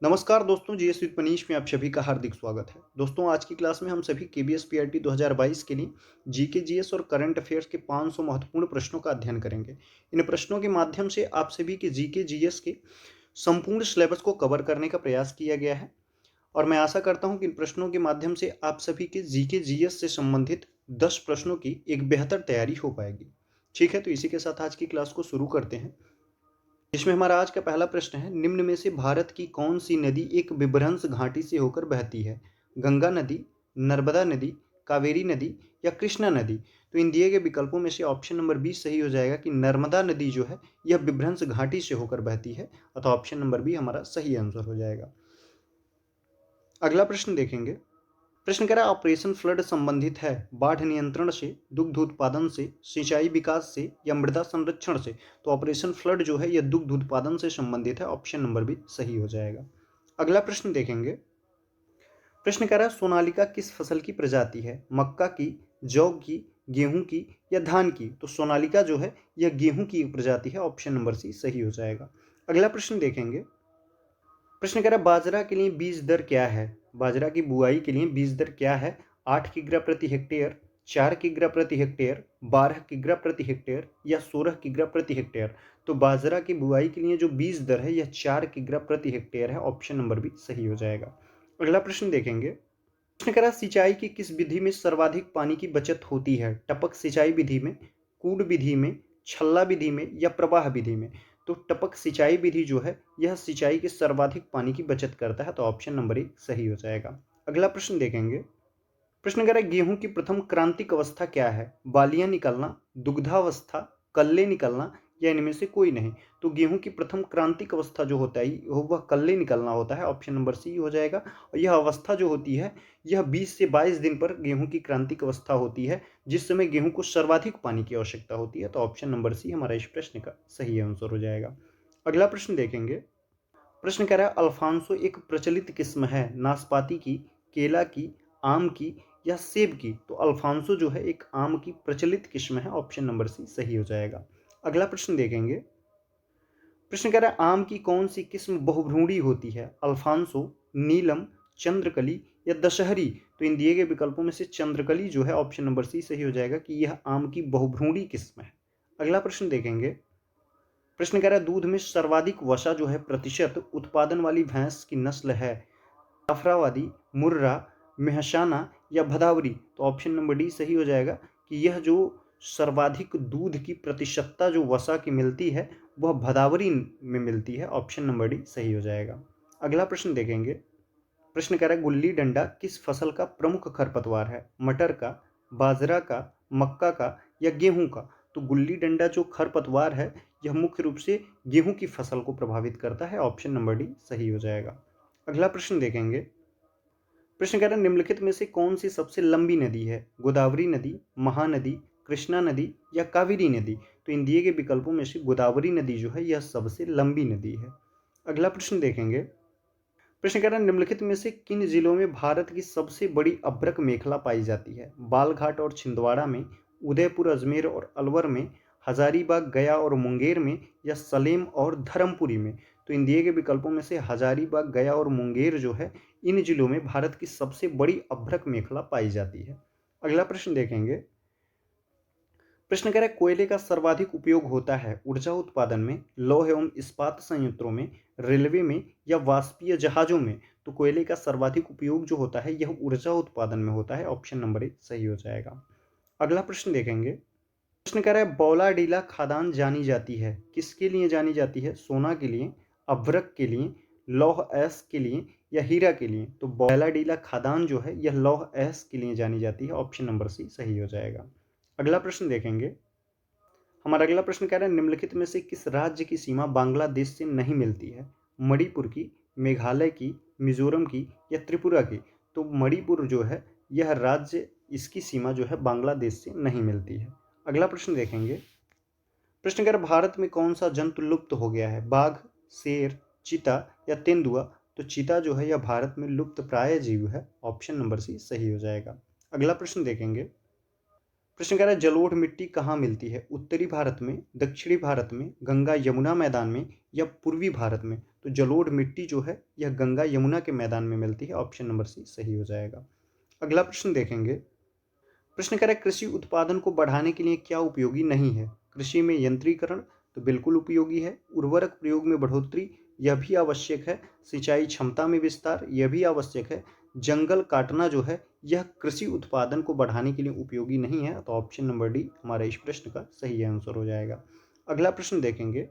नमस्कार दोस्तों, GS with Manish में आप सभी का हार्दिक स्वागत है। दोस्तों, आज की क्लास में हम सभी केबीएस पीआरटी 2022 के लिए जीके जीएस और करंट अफेयर्स के 500 महत्वपूर्ण प्रश्नों का अध्ययन करेंगे। इन प्रश्नों के माध्यम से आप सभी के जीके जीएस के संपूर्ण सिलेबस को कवर करने का प्रयास किया गया है और मैं आशा करता हूं कि इन प्रश्नों के माध्यम से आप सभी के जीके जीएस से संबंधित 10 प्रश्नों की एक बेहतर तैयारी हो पाएगी। ठीक है, तो इसी के साथ आज की क्लास को शुरू करते हैं। इसमें हमारा आज का पहला प्रश्न है, निम्न में से भारत की कौन सी नदी एक विभ्रंश घाटी से होकर बहती है? गंगा नदी, नर्मदा नदी, कावेरी नदी या कृष्णा नदी? तो इन दिए गए विकल्पों में से ऑप्शन नंबर बी सही हो जाएगा कि नर्मदा नदी जो है यह विभ्रंश घाटी से होकर बहती है, अतः ऑप्शन नंबर बी हमारा सही आंसर हो जाएगा। अगला प्रश्न देखेंगे। प्रश्न कह रहा है, ऑपरेशन फ्लड संबंधित है बाढ़ नियंत्रण से, दुग्ध उत्पादन से, सिंचाई विकास से या मृदा संरक्षण से? तो ऑपरेशन फ्लड जो है यह दुग्ध उत्पादन से संबंधित है, ऑप्शन नंबर भी सही हो जाएगा। अगला प्रश्न देखेंगे। प्रश्न कह रहा है, सोनालिका किस फसल की प्रजाति है? मक्का की, जौ की, गेहूं की या धान की? तो सोनालिका जो है यह गेहूं की एक प्रजाति है, ऑप्शन नंबर सी सही हो जाएगा। अगला प्रश्न देखेंगे। प्रश्न कह रहा है, बाजरा के लिए बीज दर क्या है? बाजरा की बुआई के लिए बीज दर क्या है? 8 किग्रा प्रति हेक्टेयर, 4 किग्रा प्रति हेक्टेयर, 12 किग्रा प्रति हेक्टेयर या 16 किग्रा प्रति हेक्टेयर? तो बाजरा की बुआई के लिए जो बीज दर है यह 4 किग्रा प्रति हेक्टेयर है, ऑप्शन नंबर भी सही हो जाएगा। अगला प्रश्न देखेंगे। प्रश्न कह रहा है, सिंचाई की किस विधि में सर्वाधिक पानी की बचत होती है? टपक सिंचाई विधि में, कूड विधि में, छल्ला विधि में या प्रवाह विधि में? तो टपक सिंचाई विधि जो है यह सिंचाई के सर्वाधिक पानी की बचत करता है, तो ऑप्शन नंबर ए सही हो जाएगा। अगला प्रश्न देखेंगे। प्रश्न कह रहा है, गेहूं की प्रथम क्रांतिक अवस्था क्या है? बालियां निकलना, दुग्धावस्था, कल्ले निकलना या इनमें से कोई नहीं? तो गेहूं की प्रथम क्रांतिक अवस्था जो होता है वह कल्ले निकलना होता है, ऑप्शन नंबर सी हो जाएगा। और यह अवस्था जो होती है यह 20 से 22 दिन पर गेहूं की क्रांतिक अवस्था होती है, जिस समय गेहूं को सर्वाधिक पानी की आवश्यकता होती है, तो ऑप्शन नंबर सी हमारा इस प्रश्न का सही आंसर हो जाएगा। अगला प्रश्न देखेंगे। प्रश्न कह रहा है, अल्फांसो एक प्रचलित किस्म है नाशपाती की, केला की, आम की या सेब की? तो अल्फांसो जो है एक आम की प्रचलित किस्म है, ऑप्शन नंबर सी सही हो जाएगा। अगला प्रश्न देखेंगे। प्रश्न कह रहा है, आम की कौन सी किस्म बहुभ्रूणी होती है? अल्फांसो, नीलम, चंद्रकली या दशहरी? तो इन दिए गए विकल्पों में से चंद्रकली जो है ऑप्शन नंबर सी सही हो जाएगा कि यह आम की बहुभ्रूणी किस्म है। अगला प्रश्न देखेंगे। प्रश्न कह रहा है, दूध में सर्वाधिक वसा जो है प्रतिशत उत्पादन वाली भैंस की नस्ल है? जाफराबादी, मुर्रा, मेहसाना या भदावरी? तो ऑप्शन नंबर डी सही हो जाएगा कि यह जो सर्वाधिक दूध की प्रतिशतता जो वसा की मिलती है वह भदावरी में मिलती है, ऑप्शन नंबर डी सही हो जाएगा। अगला प्रश्न देखेंगे। प्रश्न कह रहा है, गुल्ली डंडा किस फसल का प्रमुख खरपतवार है? मटर का, बाजरा का, मक्का का या गेहूं का? तो गुल्ली डंडा जो खरपतवार है यह मुख्य रूप से गेहूं की फसल को प्रभावित करता है, ऑप्शन नंबर डी सही हो जाएगा। अगला प्रश्न देखेंगे। प्रश्न कह रहा है, निम्नलिखित में से कौन सी सबसे लंबी नदी है? गोदावरी नदी, महानदी, कृष्णा नदी या कावेरी नदी? तो इन दिए गए विकल्पों में से गोदावरी नदी जो है यह सबसे लंबी नदी है। अगला प्रश्न देखेंगे। प्रश्न कह रहा है, निम्नलिखित में से किन जिलों में भारत की सबसे बड़ी अभ्रक मेखला पाई जाती है? बालघाट और छिंदवाड़ा में, उदयपुर, अजमेर और अलवर में, हजारीबाग, गया और मुंगेर में या सलेम और धर्मपुरी में? तो इन दिए गए विकल्पों में से हजारीबाग, गया और मुंगेर जो है इन जिलों में भारत की सबसे बड़ी अभ्रक मेखला पाई जाती है। अगला प्रश्न देखेंगे। प्रश्न कह रहा है, कोयले का सर्वाधिक उपयोग होता है ऊर्जा उत्पादन में, लौह एवं इस्पात संयंत्रों में, रेलवे में या वाष्पीय जहाजों में? तो कोयले का सर्वाधिक उपयोग जो होता है यह ऊर्जा उत्पादन में होता है, ऑप्शन नंबर ए सही हो जाएगा। अगला प्रश्न देखेंगे। प्रश्न कह रहा है, बौलाडीला खादान जानी जाती है किसके लिए जानी जाती है? सोना के लिए, अभ्रक के लिए, लौह अयस्क के लिए या हीरा के लिए? तो बौलाडीला खादान जो है यह लौह अयस्क के लिए जानी जाती है, ऑप्शन नंबर सी सही हो जाएगा। अगला प्रश्न देखेंगे। हमारा अगला प्रश्न कह रहा है, निम्नलिखित में से किस राज्य की सीमा बांग्लादेश से नहीं मिलती है? मणिपुर की, मेघालय की, मिजोरम की या त्रिपुरा की? तो मणिपुर जो है यह राज्य, इसकी सीमा जो है बांग्लादेश से नहीं मिलती है। अगला प्रश्न देखेंगे। प्रश्न कह रहा है, भारत में कौन सा जंतु लुप्त हो गया है? बाघ, शेर, चीता या तेंदुआ? तो चीता जो है यह भारत में लुप्त प्राय जीव है, ऑप्शन नंबर सी सही हो जाएगा। अगला प्रश्न देखेंगे। प्रश्न कह रहा है जलोढ़ मिट्टी कहाँ मिलती है? उत्तरी भारत में, दक्षिणी भारत में, गंगा यमुना मैदान में या पूर्वी भारत में? तो जलोढ़ मिट्टी जो है यह गंगा यमुना के मैदान में मिलती है। ऑप्शन नंबर सी सही हो जाएगा। अगला प्रश्न देखेंगे। प्रश्न कह रहा है कृषि उत्पादन को बढ़ाने के लिए क्या उपयोगी नहीं है? कृषि में यंत्रीकरण तो बिल्कुल उपयोगी है। उर्वरक प्रयोग में बढ़ोतरी यह भी आवश्यक है। सिंचाई क्षमता में विस्तार यह भी आवश्यक है। जंगल काटना जो है यह कृषि उत्पादन को बढ़ाने के लिए उपयोगी नहीं है। तो ऑप्शन नंबर डी हमारा इस प्रश्न का सही आंसर हो जाएगा। अगला प्रश्न देखेंगे।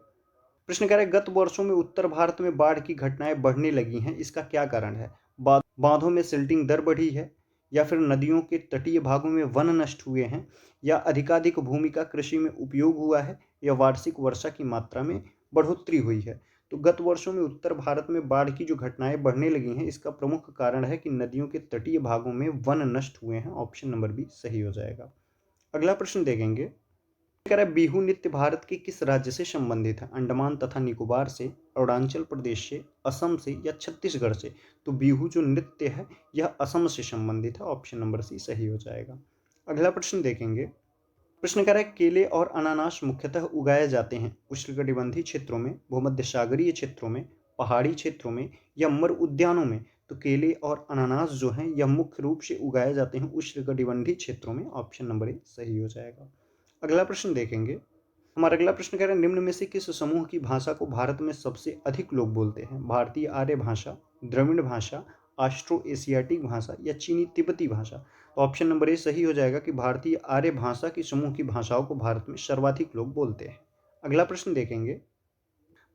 प्रश्न कह रहा है गत वर्षों में उत्तर भारत में बाढ़ की घटनाएं बढ़ने लगी हैं, इसका क्या कारण है? बांधों में सिल्टिंग दर बढ़ी है, या फिर नदियों के तटीय भागों में वन नष्ट हुए हैं, या अधिकाधिक भूमि का कृषि में उपयोग हुआ है, या वार्षिक वर्षा की मात्रा में बढ़ोतरी हुई है? तो गत वर्षों में उत्तर भारत में बाढ़ की जो घटनाएं बढ़ने लगी हैं, इसका प्रमुख कारण है कि नदियों के तटीय भागों में वन नष्ट हुए हैं। ऑप्शन नंबर बी सही हो जाएगा। अगला प्रश्न देखेंगे। कह रहा है बिहू नृत्य भारत के किस राज्य से संबंधित है? अंडमान तथा निकोबार से, अरुणाचल प्रदेश से, असम से या छत्तीसगढ़ से? तो बिहू जो नृत्य है यह असम से संबंधित है। ऑप्शन नंबर सी सही हो जाएगा। अगला प्रश्न देखेंगे। प्रश्न कह रहा है केले और अनानास मुख्यतः उगाए जाते हैं उष्णकटिबंधीय क्षेत्रों में, भूमध्य सागरीय क्षेत्रों में, पहाड़ी क्षेत्रों में या मर उद्यानों में? तो केले और अनानास जो हैं यह मुख्य रूप से उगाए जाते हैं उष्णकटिबंधीय क्षेत्रों में। ऑप्शन नंबर ए सही हो जाएगा। अगला प्रश्न देखेंगे। हमारा अगला प्रश्न कह रहा है निम्न में से किस समूह की भाषा को भारत में सबसे अधिक लोग बोलते हैं? भारतीय आर्य भाषा, द्रविड़ भाषा, ऑस्ट्रो एशियाटिक भाषा या चीनी तिब्बती भाषा? तो ऑप्शन नंबर ए सही हो जाएगा कि भारतीय आर्य भाषा की समूह की भाषाओं को भारत में सर्वाधिक लोग बोलते हैं। अगला प्रश्न देखेंगे।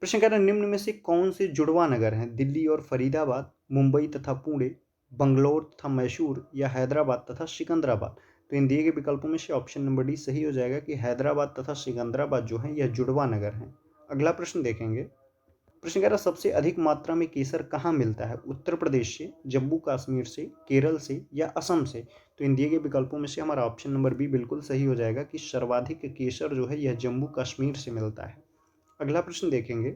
प्रश्न कह रहा है निम्न में से कौन से जुड़वा नगर हैं? दिल्ली और फरीदाबाद, मुंबई तथा पुणे, बंगलौर तथा मैसूर या हैदराबाद तथा सिकंदराबाद? तो इन दिए गए विकल्पों में से ऑप्शन नंबर डी सही हो जाएगा कि हैदराबाद तथा सिकंदराबाद जो है यह जुड़वा नगर हैं। अगला प्रश्न देखेंगे। प्रश्न कह रहा है सबसे अधिक मात्रा में केसर कहाँ मिलता है? उत्तर प्रदेश से, जम्मू कश्मीर से, केरल से या असम से? तो इन दिए गए विकल्पों में से हमारा ऑप्शन नंबर बी बिल्कुल सही हो जाएगा कि सर्वाधिक केसर जो है यह जम्मू कश्मीर से मिलता है। अगला प्रश्न देखेंगे।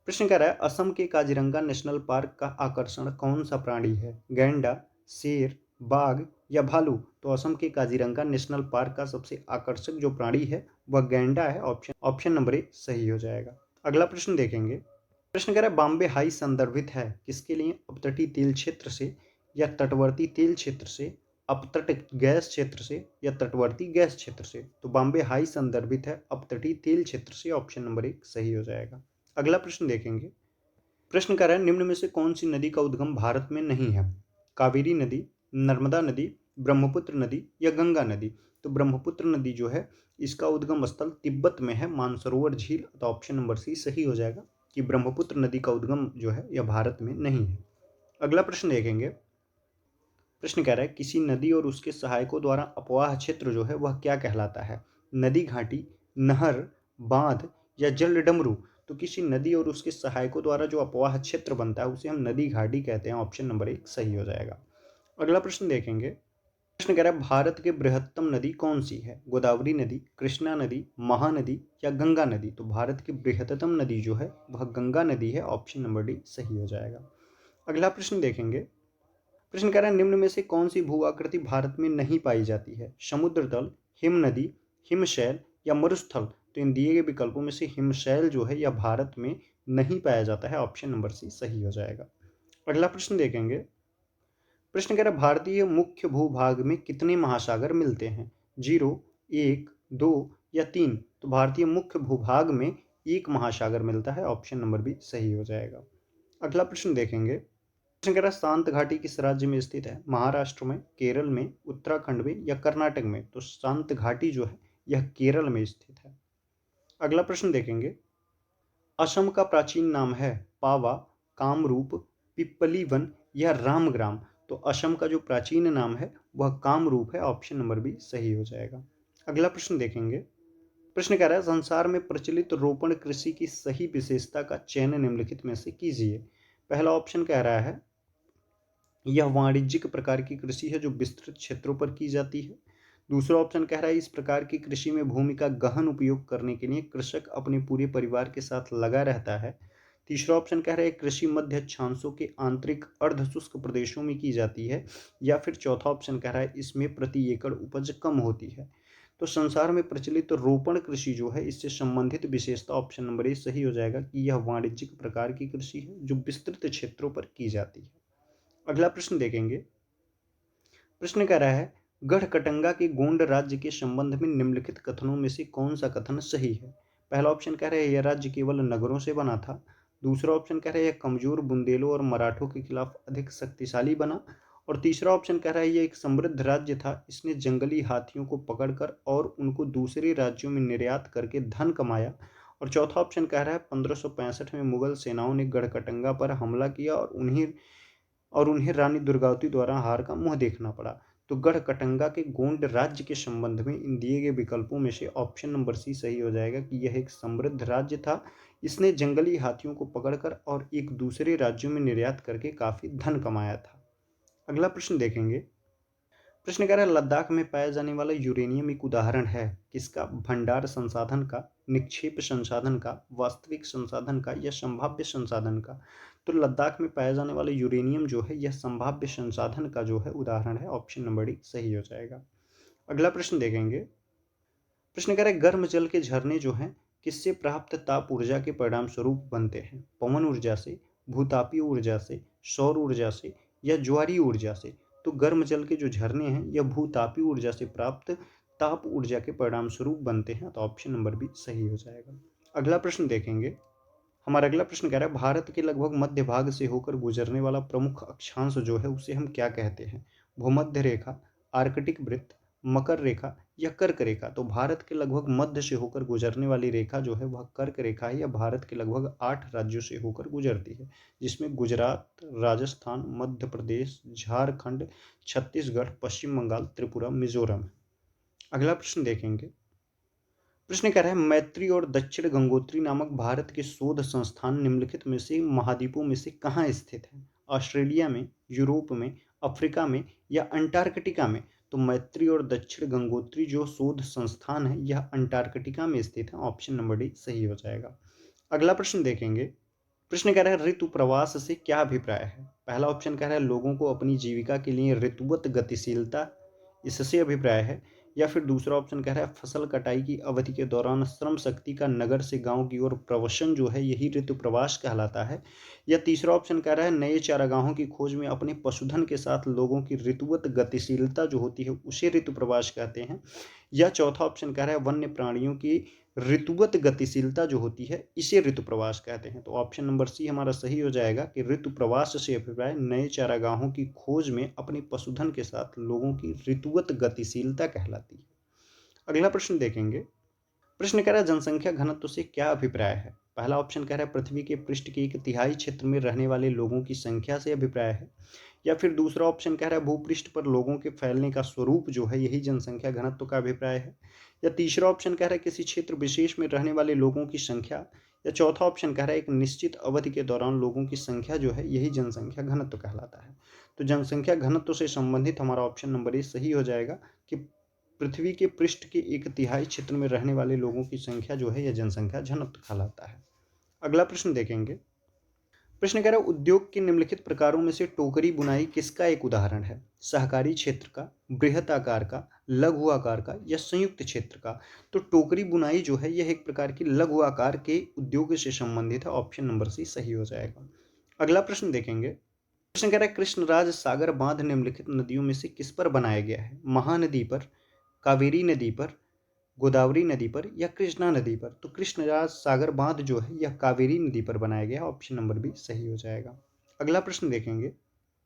प्रश्न कह रहा है असम के काजीरंगा नेशनल पार्क का आकर्षण कौन सा प्राणी है? गैंडा, शेर, बाघ या भालू? तो असम के काजीरंगा नेशनल पार्क का सबसे आकर्षक जो प्राणी है वह गैंडा है। ऑप्शन नंबर ए सही हो जाएगा। अगला प्रश्न देखेंगे। प्रश्न कह रहा है बॉम्बे हाई संदर्भित है किसके लिए? अपतटीय तेल क्षेत्र से या तटवर्ती तेल क्षेत्र से, अपतट गैस क्षेत्र से या तटवर्ती गैस क्षेत्र से? तो बॉम्बे हाई संदर्भित है अपतटीय तेल क्षेत्र से। ऑप्शन नंबर एक सही हो जाएगा। अगला प्रश्न देखेंगे। प्रश्न कर रहा है निम्न में से कौन सी नदी का उद्गम भारत में नहीं है? कावेरी नदी, नर्मदा नदी, ब्रह्मपुत्र नदी या गंगा नदी? तो ब्रह्मपुत्र नदी जो है इसका उद्गम स्थल तिब्बत में है, मानसरोवर झील। तो ऑप्शन नंबर सी सही हो जाएगा कि ब्रह्मपुत्र नदी का उद्गम जो है यह भारत में नहीं है। अगला प्रश्न देखेंगे। प्रश्न कह रहा है किसी नदी और उसके सहायकों द्वारा अपवाह क्षेत्र जो है वह क्या कहलाता है? नदी घाटी, नहर, बांध या जल डमरू? तो किसी नदी और उसके सहायकों द्वारा जो अपवाह क्षेत्र बनता है उसे हम नदी घाटी कहते हैं। ऑप्शन नंबर एक सही हो जाएगा। अगला प्रश्न देखेंगे। प्रश्न कह रहा है भारत के बृहत्तम नदी कौन सी है? गोदावरी नदी, कृष्णा नदी, महानदी या गंगा नदी? तो भारत की बृहत्तम नदी जो है वह गंगा नदी है। ऑप्शन नंबर डी सही हो जाएगा। अगला प्रश्न देखेंगे। प्रश्न कह रहा है निम्न में से कौन सी भू आकृति भारत में नहीं पाई जाती है? समुद्र तल, हिम नदी, हिमशैल या मरुस्थल? तो इन दिए गए विकल्पों में से हिमशैल जो है यह भारत में नहीं पाया जाता है। ऑप्शन नंबर सी सही हो जाएगा। अगला प्रश्न देखेंगे। प्रश्न कह रहा है भारतीय मुख्य भूभाग में कितने महासागर मिलते हैं? 0, 1, 2 या 3? तो भारतीय मुख्य भूभाग में एक महासागर मिलता है। ऑप्शन नंबर बी सही हो जाएगा। अगला प्रश्न देखेंगे। प्रश्न कह रहा है शांत घाटी किस राज्य में स्थित है? महाराष्ट्र में, केरल में, उत्तराखंड में या कर्नाटक में? तो शांत घाटी जो है यह केरल में स्थित है। अगला प्रश्न देखेंगे। असम का प्राचीन नाम है पावा, कामरूप, पिप्पली वन या रामग्राम? तो असम का जो प्राचीन नाम है वह कामरूप है। ऑप्शन नंबर बी सही हो जाएगा। अगला प्रश्न देखेंगे। प्रश्न कह रहा है संसार में प्रचलित रोपण कृषि की सही विशेषता का चयन निम्नलिखित में से कीजिए। पहला ऑप्शन कह रहा है यह वाणिज्यिक प्रकार की कृषि है जो विस्तृत क्षेत्रों पर की जाती है। दूसरा ऑप्शन कह रहा है इस प्रकार की कृषि में भूमि का गहन उपयोग करने के लिए कृषक अपने पूरे परिवार के साथ लगा रहता है। तीसरा ऑप्शन कह रहा है कृषि मध्य अक्षांशों के आंतरिक अर्धशुष्क प्रदेशों में की जाती है। या फिर चौथा ऑप्शन कह रहा है इसमें प्रति एकड़ उपज कम होती है। तो संसार में प्रचलित रोपण कृषि जो है इससे संबंधित विशेषता ऑप्शन नंबर ए सही हो जाएगा कि यह वाणिज्यिक प्रकार की कृषि है जो विस्तृत क्षेत्रों पर की जाती है। अगला प्रश्न देखेंगे। प्रश्न कह रहा है गढ़कटंगा के गोंड राज्य के संबंध में निम्नलिखित कथनों में से कौन सा कथन सही है। पहला ऑप्शन कह रहा है यह राज्य केवल नगरों से बना था। दूसरा ऑप्शन कह रहा है यह कमजोर बुंदेलों और मराठों के खिलाफ अधिक शक्तिशाली बना। और तीसरा ऑप्शन कह रहा है यह एक समृद्ध राज्य था, इसने जंगली हाथियों को पकड़कर और उनको दूसरे राज्यों में निर्यात करके धन कमाया। और चौथा ऑप्शन कह रहा है 1565 में मुगल सेनाओं ने गढ़कटंगा पर हमला किया और उन्हें रानी दुर्गावती द्वारा हार का मुंह देखना पड़ा। तो गढ़कटंगा के गोंड राज्य के संबंध में इन दिए गए विकल्पों में से ऑप्शन नंबर सी सही हो जाएगा कि यह एक समृद्ध राज्य था, इसने जंगली हाथियों को पकड़कर और एक दूसरे राज्यों में निर्यात करके काफी धन कमाया था। अगला प्रश्न देखेंगे। प्रश्न कह रहा है लद्दाख में पाया जाने वाला यूरेनियम एक उदाहरण है किसका। भंडार संसाधन का, निक्षेप संसाधन का, वास्तविक संसाधन का या संभाव्य संसाधन का। तो लद्दाख में पाया जाने वाला यूरेनियम जो है यह संभाव्य संसाधन का जो है उदाहरण है, ऑप्शन नंबर डी सही हो जाएगा। अगला प्रश्न देखेंगे। प्रश्न कह रहा है गर्म जल के झरने जो हैं किससे प्राप्त ताप ऊर्जा के परिणाम स्वरूप बनते हैं। पवन ऊर्जा से, भूतापीय ऊर्जा से, सौर ऊर्जा से या ज्वारीय ऊर्जा से। तो गर्म जल के जो झरने हैं यह भूतापीय ऊर्जा से प्राप्त ताप ऊर्जा के परिणाम स्वरूप बनते हैं, तो ऑप्शन नंबर बी सही हो जाएगा। अगला प्रश्न देखेंगे। हमारा अगला प्रश्न कह रहा है भारत के लगभग मध्य भाग से होकर गुजरने वाला प्रमुख अक्षांश जो है उसे हम क्या कहते हैं। भूमध्य रेखा, आर्कटिक वृत्त, मकर रेखा या कर्क रेखा। तो भारत के लगभग मध्य से होकर गुजरने वाली रेखा जो है वह कर्क रेखा है, या भारत के लगभग 8 राज्यों से होकर गुजरती है, जिसमें गुजरात, राजस्थान, मध्य प्रदेश, झारखंड, छत्तीसगढ़, पश्चिम बंगाल, त्रिपुरा, मिजोरम। अगला प्रश्न देखेंगे। प्रश्न कह रहा है मैत्री और दक्षिण गंगोत्री नामक भारत के शोध संस्थान निम्नलिखित में से महाद्वीपों में से कहाँ स्थित है। ऑस्ट्रेलिया में, यूरोप में, अफ्रीका में या अंटार्कटिका में। तो मैत्री और दक्षिण गंगोत्री जो शोध संस्थान है यह अंटार्कटिका में स्थित है, ऑप्शन नंबर डी सही हो जाएगा। अगला प्रश्न देखेंगे। प्रश्न कह रहा है ऋतु प्रवास से क्या अभिप्राय है। पहला ऑप्शन कह रहा है लोगों को अपनी जीविका के लिए ऋतुवत गतिशीलता, इससे अभिप्राय है। या फिर दूसरा ऑप्शन कह रहा है फसल कटाई की अवधि के दौरान श्रम शक्ति का नगर से गांव की ओर प्रवसन जो है यही ऋतु प्रवास कहलाता है। या तीसरा ऑप्शन कह रहा है नए चारागाहों की खोज में अपने पशुधन के साथ लोगों की ऋतुवत गतिशीलता जो होती है उसे ऋतु प्रवास कहते हैं। या चौथा ऑप्शन कह रहा है वन्य प्राणियों की ऋतुवत गतिशीलता जो होती है इसे ऋतु प्रवास कहते हैं। तो ऑप्शन नंबर सी हमारा सही हो जाएगा कि ऋतु प्रवास से अभिप्राय नए चारागाहों की खोज में अपने पशुधन के साथ लोगों की ऋतुवत गतिशीलता कहलाती है। अगला प्रश्न देखेंगे। प्रश्न कह रहा है जनसंख्या घनत्व से क्या अभिप्राय है। पहला ऑप्शन कह रहा है पृथ्वी के पृष्ठ के 1/3 क्षेत्र में रहने वाले लोगों की संख्या से अभिप्राय है। या फिर दूसरा ऑप्शन कह रहा है भूपृष्ठ पर लोगों के फैलने का स्वरूप जो है यही जनसंख्या घनत्व का अभिप्राय है। या तीसरा ऑप्शन कह रहा है किसी क्षेत्र विशेष में रहने वाले लोगों की संख्या। या चौथा ऑप्शन कह रहा है एक निश्चित अवधि के दौरान लोगों की संख्या जो है यही जनसंख्या घनत्व कहलाता है। तो जनसंख्या घनत्व से संबंधित हमारा ऑप्शन नंबर ए सही हो जाएगा कि पृथ्वी के पृष्ठ के 1/3 क्षेत्र में रहने वाले लोगों की संख्या जो है यह जनसंख्या घनत्व कहलाता है। अगला प्रश्न देखेंगे। प्रश्न कह रहा है उद्योग के निम्नलिखित प्रकारों में से टोकरी बुनाई किसका एक उदाहरण है। सहकारी क्षेत्र का, बृहत आकार का, लघु आकार का या संयुक्त क्षेत्र का। तो टोकरी बुनाई जो है यह एक प्रकार की लघु आकार के उद्योग से संबंधित है, ऑप्शन नंबर सी सही हो जाएगा। अगला प्रश्न देखेंगे। प्रश्न कह रहा है कृष्णराज सागर बांध निम्नलिखित नदियों में से किस पर बनाया गया है। महानदी पर, कावेरी नदी पर, गोदावरी नदी पर या कृष्णा नदी पर। तो कृष्णराज सागर बांध जो है यह कावेरी नदी पर बनाया गया, ऑप्शन नंबर बी सही हो जाएगा। अगला प्रश्न देखेंगे।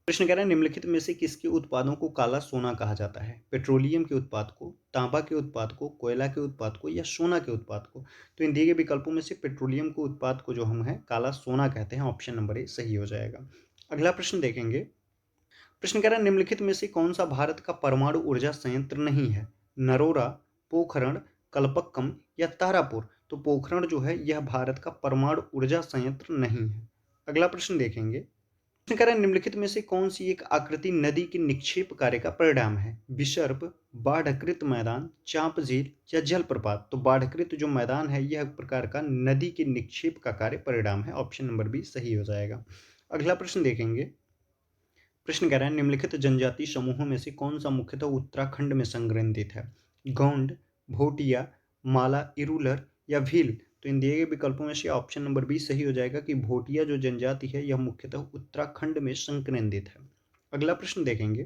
प्रश्न कह रहा है निम्नलिखित में से किसके उत्पादों को काला सोना कहा जाता है। पेट्रोलियम के उत्पाद को, तांबा के उत्पाद को, कोयला के उत्पाद को या सोना के उत्पाद को। तो इन दिए गए विकल्पों में से पेट्रोलियम के उत्पाद को जो हम है काला सोना कहते हैं, ऑप्शन नंबर ए सही हो जाएगा। अगला प्रश्न देखेंगे। प्रश्न कह रहा है निम्नलिखित में से कौन सा भारत का परमाणु ऊर्जा संयंत्र नहीं है। नरोरा, पोखरण, कल्पक्कम या तारापुर। तो पोखरण जो है यह भारत का परमाणु ऊर्जा संयंत्र नहीं है। अगला प्रश्न देखेंगे। प्रश्न कह रहा है निम्नलिखित में से कौन सी एक आकृति नदी के निक्षेप कार्य का परिणाम है। विसर्प, बाढ़कृत मैदान, चांप झील या जलप्रपात। तो बाढ़कृत जो मैदान है यह एक प्रकार का नदी के निक्षेप का कार्य परिणाम है, ऑप्शन नंबर बी सही हो जाएगा। अगला प्रश्न देखेंगे। प्रश्न कह रहा है निम्नलिखित जनजाति समूहों में से कौन सा मुख्यतः उत्तराखंड में संग्रहित है। गोंड, भोटिया, माला इरूलर या भील। तो इन दिए गए विकल्पों में से ऑप्शन नंबर बी सही हो जाएगा कि भोटिया जो जनजाति है यह मुख्यतः उत्तराखंड में संकेंद्रित है। अगला प्रश्न देखेंगे।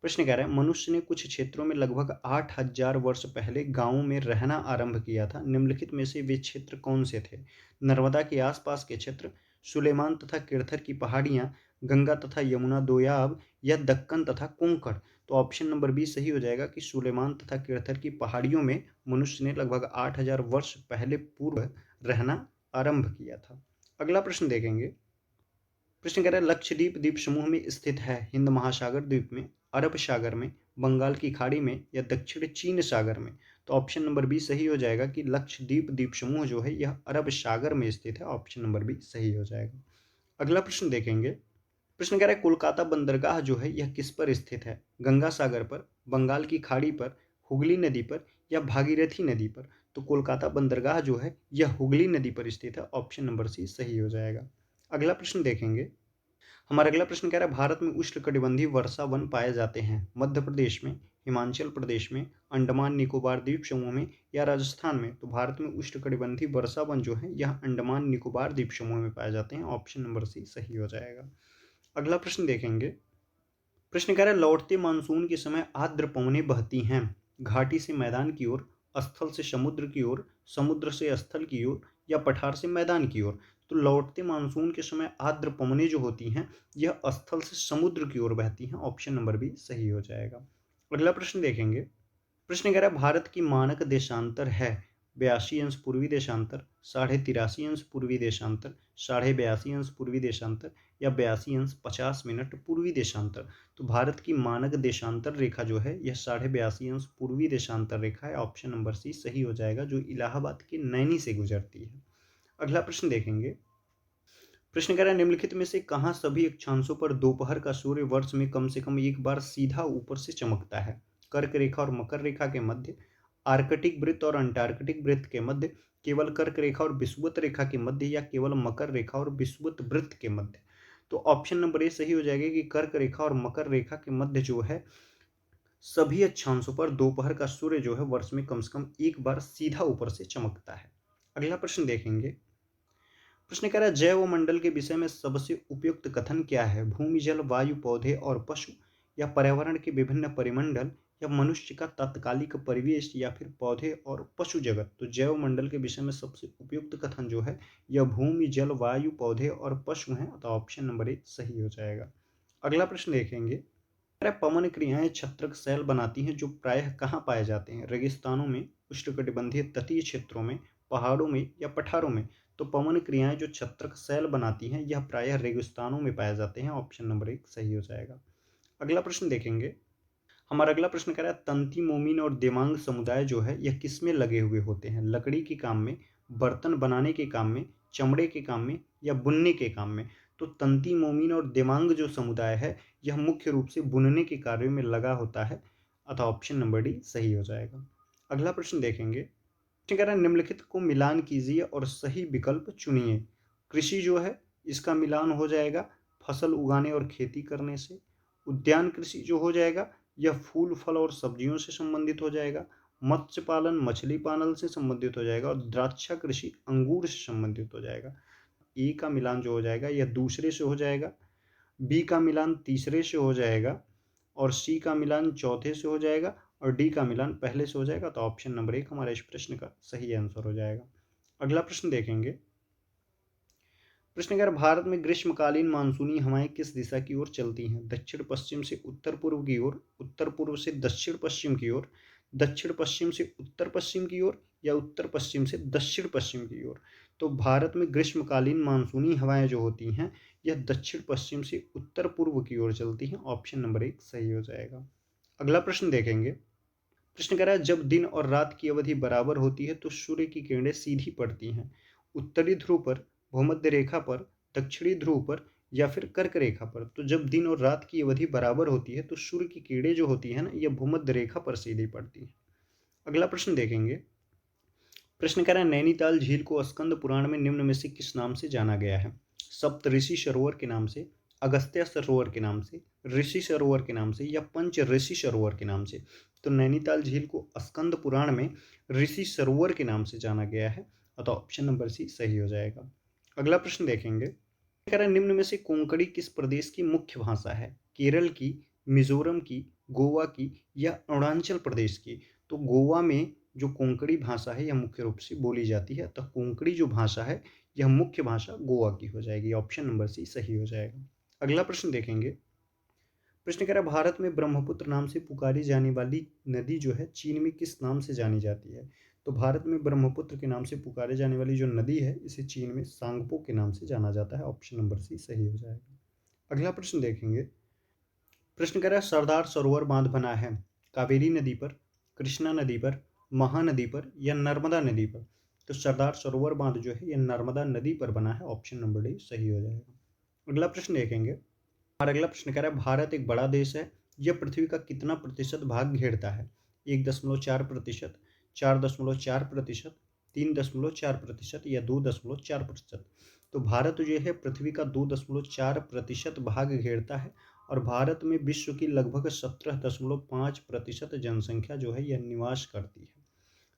प्रश्न कह रहा है मनुष्य ने कुछ क्षेत्रों में लगभग 8,000 वर्ष पहले गांवों में रहना आरंभ किया था। निम्नलिखित में से वे क्षेत्र कौन से थे? नर्मदा के आसपास के क्षेत्र, सुलेमान तथा किरथर की पहाड़ियां, गंगा तथा यमुना दोयाब या दक्कन तथा कोंकण। तो ऑप्शन नंबर बी सही हो जाएगा कि सुलेमान तथा किरथर की पहाड़ियों में मनुष्य ने लगभग 8,000 वर्ष पहले पूर्व रहना आरंभ किया था। अगला प्रश्न देखेंगे। प्रश्न कह रहा है लक्षद्वीप द्वीप समूह में स्थित है। हिंद महासागर द्वीप में, अरब सागर में, बंगाल की खाड़ी में या दक्षिण चीन सागर में। तो ऑप्शन नंबर बी सही हो जाएगा कि लक्षद्वीप द्वीप समूह जो है यह अरब सागर में स्थित है। ऑप्शन नंबर बी सही हो जाएगा। अगला प्रश्न देखेंगे। प्रश्न कह रहा है कोलकाता बंदरगाह जो है यह किस पर स्थित है? गंगा सागर पर, बंगाल की खाड़ी पर, हुगली नदी पर या भागीरथी नदी पर। तो कोलकाता बंदरगाह जो है यह हुगली नदी पर स्थित है। ऑप्शन नंबर सी सही हो जाएगा। अगला प्रश्न देखेंगे। हमारा अगला प्रश्न कह रहा है भारत में उष्णकटिबंधीय वर्षा वन पाए जाते हैं मध्य प्रदेश में, हिमाचल प्रदेश में, अंडमान निकोबार द्वीप समूह में या राजस्थान में। तो भारत में उष्णकटिबंधीय वर्षा वन जो है यह अंडमान निकोबार द्वीप समूह में पाए जाते हैं। ऑप्शन नंबर सी सही हो जाएगा। अगला प्रश्न देखेंगे। प्रश्न कह रहा है लौटते मानसून के समय आर्द्र पवनें बहती हैं घाटी से मैदान की ओर, स्थल से समुद्र की ओर, समुद्र से स्थल की ओर या पठार से मैदान की ओर। तो लौटते मानसून के समय आर्द्र पवनें जो होती हैं यह स्थल से समुद्र की ओर बहती हैं। ऑप्शन नंबर बी सही हो जाएगा। अगला प्रश्न देखेंगे। प्रश्न कह रहा है भारत की मानक देशांतर है 82 अंश पूर्वी देशांतर, 83.5 अंश पूर्वी देशांतर, 82.5 अंश पूर्वी देशांतर या 82 अंश 50 मिनट पूर्वी देशांतर। तो भारत की मानक देशांतर रेखा जो है यह 82.5 अंश पूर्वी देशांतर रेखा है। ऑप्शन नंबर सी सही हो जाएगा जो इलाहाबाद के नैनी से गुजरती है। अगला प्रश्न देखेंगे। प्रश्न कह रहा है निम्नलिखित में से कहाँ सभी अक्षांशों पर दोपहर का सूर्य वर्ष में कम से कम एक बार सीधा ऊपर से चमकता है? कर्क रेखा और मकर रेखा के मध्य, आर्कटिक वृत्त और अंटार्कटिक वृत्त के मध्य, केवल कर्क रेखा और विषुवत रेखा के मध्य या केवल मकर रेखा और विषुवत वृत्त के मध्य। तो ऑप्शन नंबर ए सही हो जाएगा कि कर्क रेखा और मकर रेखा के मध्य जो है सभी अक्षांशों पर दोपहर का सूर्य जो है वर्ष में कम से कम एक बार सीधा ऊपर से चमकता है। अगला प्रश्न देखेंगे। प्रश्न कह रहा है जैव मंडल के विषय में सबसे उपयुक्त कथन क्या है? भूमि, जल, वायु, पौधे और पशु या पर्यावरण के विभिन्न परिमंडल या मनुष्य का तात्कालिक परिवेश या फिर पौधे और पशु जगत। तो जैव मंडल के विषय में सबसे उपयुक्त कथन जो है यह भूमि, जल, वायु, पौधे और पशु हैं। तो ऑप्शन नंबर ए सही हो जाएगा। अगला प्रश्न देखेंगे। पवन क्रियाएं छत्रक सेल बनाती हैं जो प्रायः कहाँ पाए जाते हैं? रेगिस्तानों में, उष्णकटिबंधीय तटीय क्षेत्रों में, पहाड़ों में या पठारों में। तो पवन क्रियाएं जो छत्रक सेल बनाती हैं यह प्रायः रेगिस्तानों में पाए जाते हैं। ऑप्शन नंबर एक सही हो जाएगा। अगला प्रश्न देखेंगे। हमारा अगला प्रश्न कह रहा है तंती, मोमिन और देमांग समुदाय जो है यह किस में लगे हुए होते हैं? लकड़ी के काम में, बर्तन बनाने के काम में, चमड़े के काम में या बुनने के काम में। तो तंती, मोमिन और देमांग जो समुदाय है यह मुख्य रूप से बुनने के कार्यों में लगा होता है। अतः ऑप्शन नंबर डी सही हो जाएगा। अगला प्रश्न देखेंगे। प्रश्न कह रहा है निम्नलिखित को मिलान कीजिए और सही विकल्प चुनिए। कृषि जो है इसका मिलान हो जाएगा फसल उगाने और खेती करने से। उद्यान कृषि जो हो जाएगा यह फूल, फल और सब्जियों से संबंधित हो जाएगा। मत्स्य पालन मछली पालन से संबंधित हो जाएगा और द्राक्षा कृषि अंगूर से संबंधित हो जाएगा। ए का मिलान जो हो जाएगा यह दूसरे से हो जाएगा, बी का मिलान तीसरे से हो जाएगा और सी का मिलान चौथे से हो जाएगा और डी का मिलान पहले से हो जाएगा। तो ऑप्शन नंबर एक हमारे इस प्रश्न का सही आंसर हो जाएगा। अगला प्रश्न देखेंगे। प्रश्न कह भारत में ग्रीष्मकालीन मानसूनी हवाएं किस दिशा की ओर चलती हैं? दक्षिण पश्चिम से उत्तर पूर्व की ओर, उत्तर पूर्व से दक्षिण पश्चिम की ओर, दक्षिण पश्चिम से उत्तर पश्चिम की ओर या उत्तर पश्चिम से दक्षिण पश्चिम की ओर। तो भारत में ग्रीष्मकालीन मानसूनी हवाएं जो होती हैं यह दक्षिण पश्चिम से उत्तर पूर्व की ओर चलती हैं। ऑप्शन नंबर एक सही हो जाएगा। अगला प्रश्न देखेंगे। प्रश्न कह रहा है जब दिन और रात की अवधि बराबर होती है तो सूर्य की किरणें सीधी पड़ती हैं उत्तरी ध्रुव पर, भूमध्य रेखा पर, दक्षिणी ध्रुव पर या फिर कर्क रेखा पर। तो जब दिन और रात की अवधि बराबर होती है तो सूर्य की किरणें जो होती है ना यह भूमध्य रेखा पर सीधी पड़ती है। अगला प्रश्न देखेंगे। प्रश्न कह रहा है नैनीताल झील को स्कंद पुराण में निम्न में से किस नाम से जाना गया है? सप्तऋषि सरोवर के नाम से, अगस्त्य सरोवर के नाम से, ऋषि सरोवर के नाम से या पंच ऋषि सरोवर के नाम से? तो नैनीताल झील को स्कंद पुराण में ऋषि सरोवर के नाम से जाना गया है, अतः ऑप्शन नंबर सी सही हो जाएगा। अगला प्रश्न देखेंगे, कह रहा है निम्न में से कोंकणी किस प्रदेश की मुख्य भाषा है? केरल की, मिजोरम की, गोवा की या अरुणाचल प्रदेश की? तो गोवा में जो कोंकणी भाषा है यह मुख्य रूप से बोली जाती है, तो कोंकणी जो भाषा है यह मुख्य भाषा गोवा की हो जाएगी, ऑप्शन नंबर सी सही हो जाएगा। अगला प्रश्न देखेंगे, प्रश्न कह रहा है भारत में ब्रह्मपुत्र नाम से पुकारी जाने वाली नदी जो है चीन में किस नाम से जानी जाती है? तो भारत में ब्रह्मपुत्र के नाम से पुकारे जाने वाली जो नदी है इसे चीन में सांगपो के नाम से जाना जाता है, ऑप्शन नंबर सी सही हो जाएगा। अगला प्रश्न देखेंगे, प्रश्न कह रहा है सरदार सरोवर बांध बना है कावेरी नदी पर, कृष्णा नदी पर, महानदी पर या नर्मदा नदी पर? तो सरदार सरोवर बांध जो है यह नर्मदा नदी पर बना है, ऑप्शन नंबर डी सही हो जाएगा। अगला प्रश्न देखेंगे, और अगला प्रश्न कह रहा है भारत एक बड़ा देश है, यह पृथ्वी का कितना प्रतिशत भाग घेरता है? 1.4%, 4.4%, 3.4% या 2.4%? तो भारत जो है पृथ्वी का 2.4% भाग घेरता है और भारत में विश्व की लगभग 17.5% जनसंख्या जो है यह निवास करती है।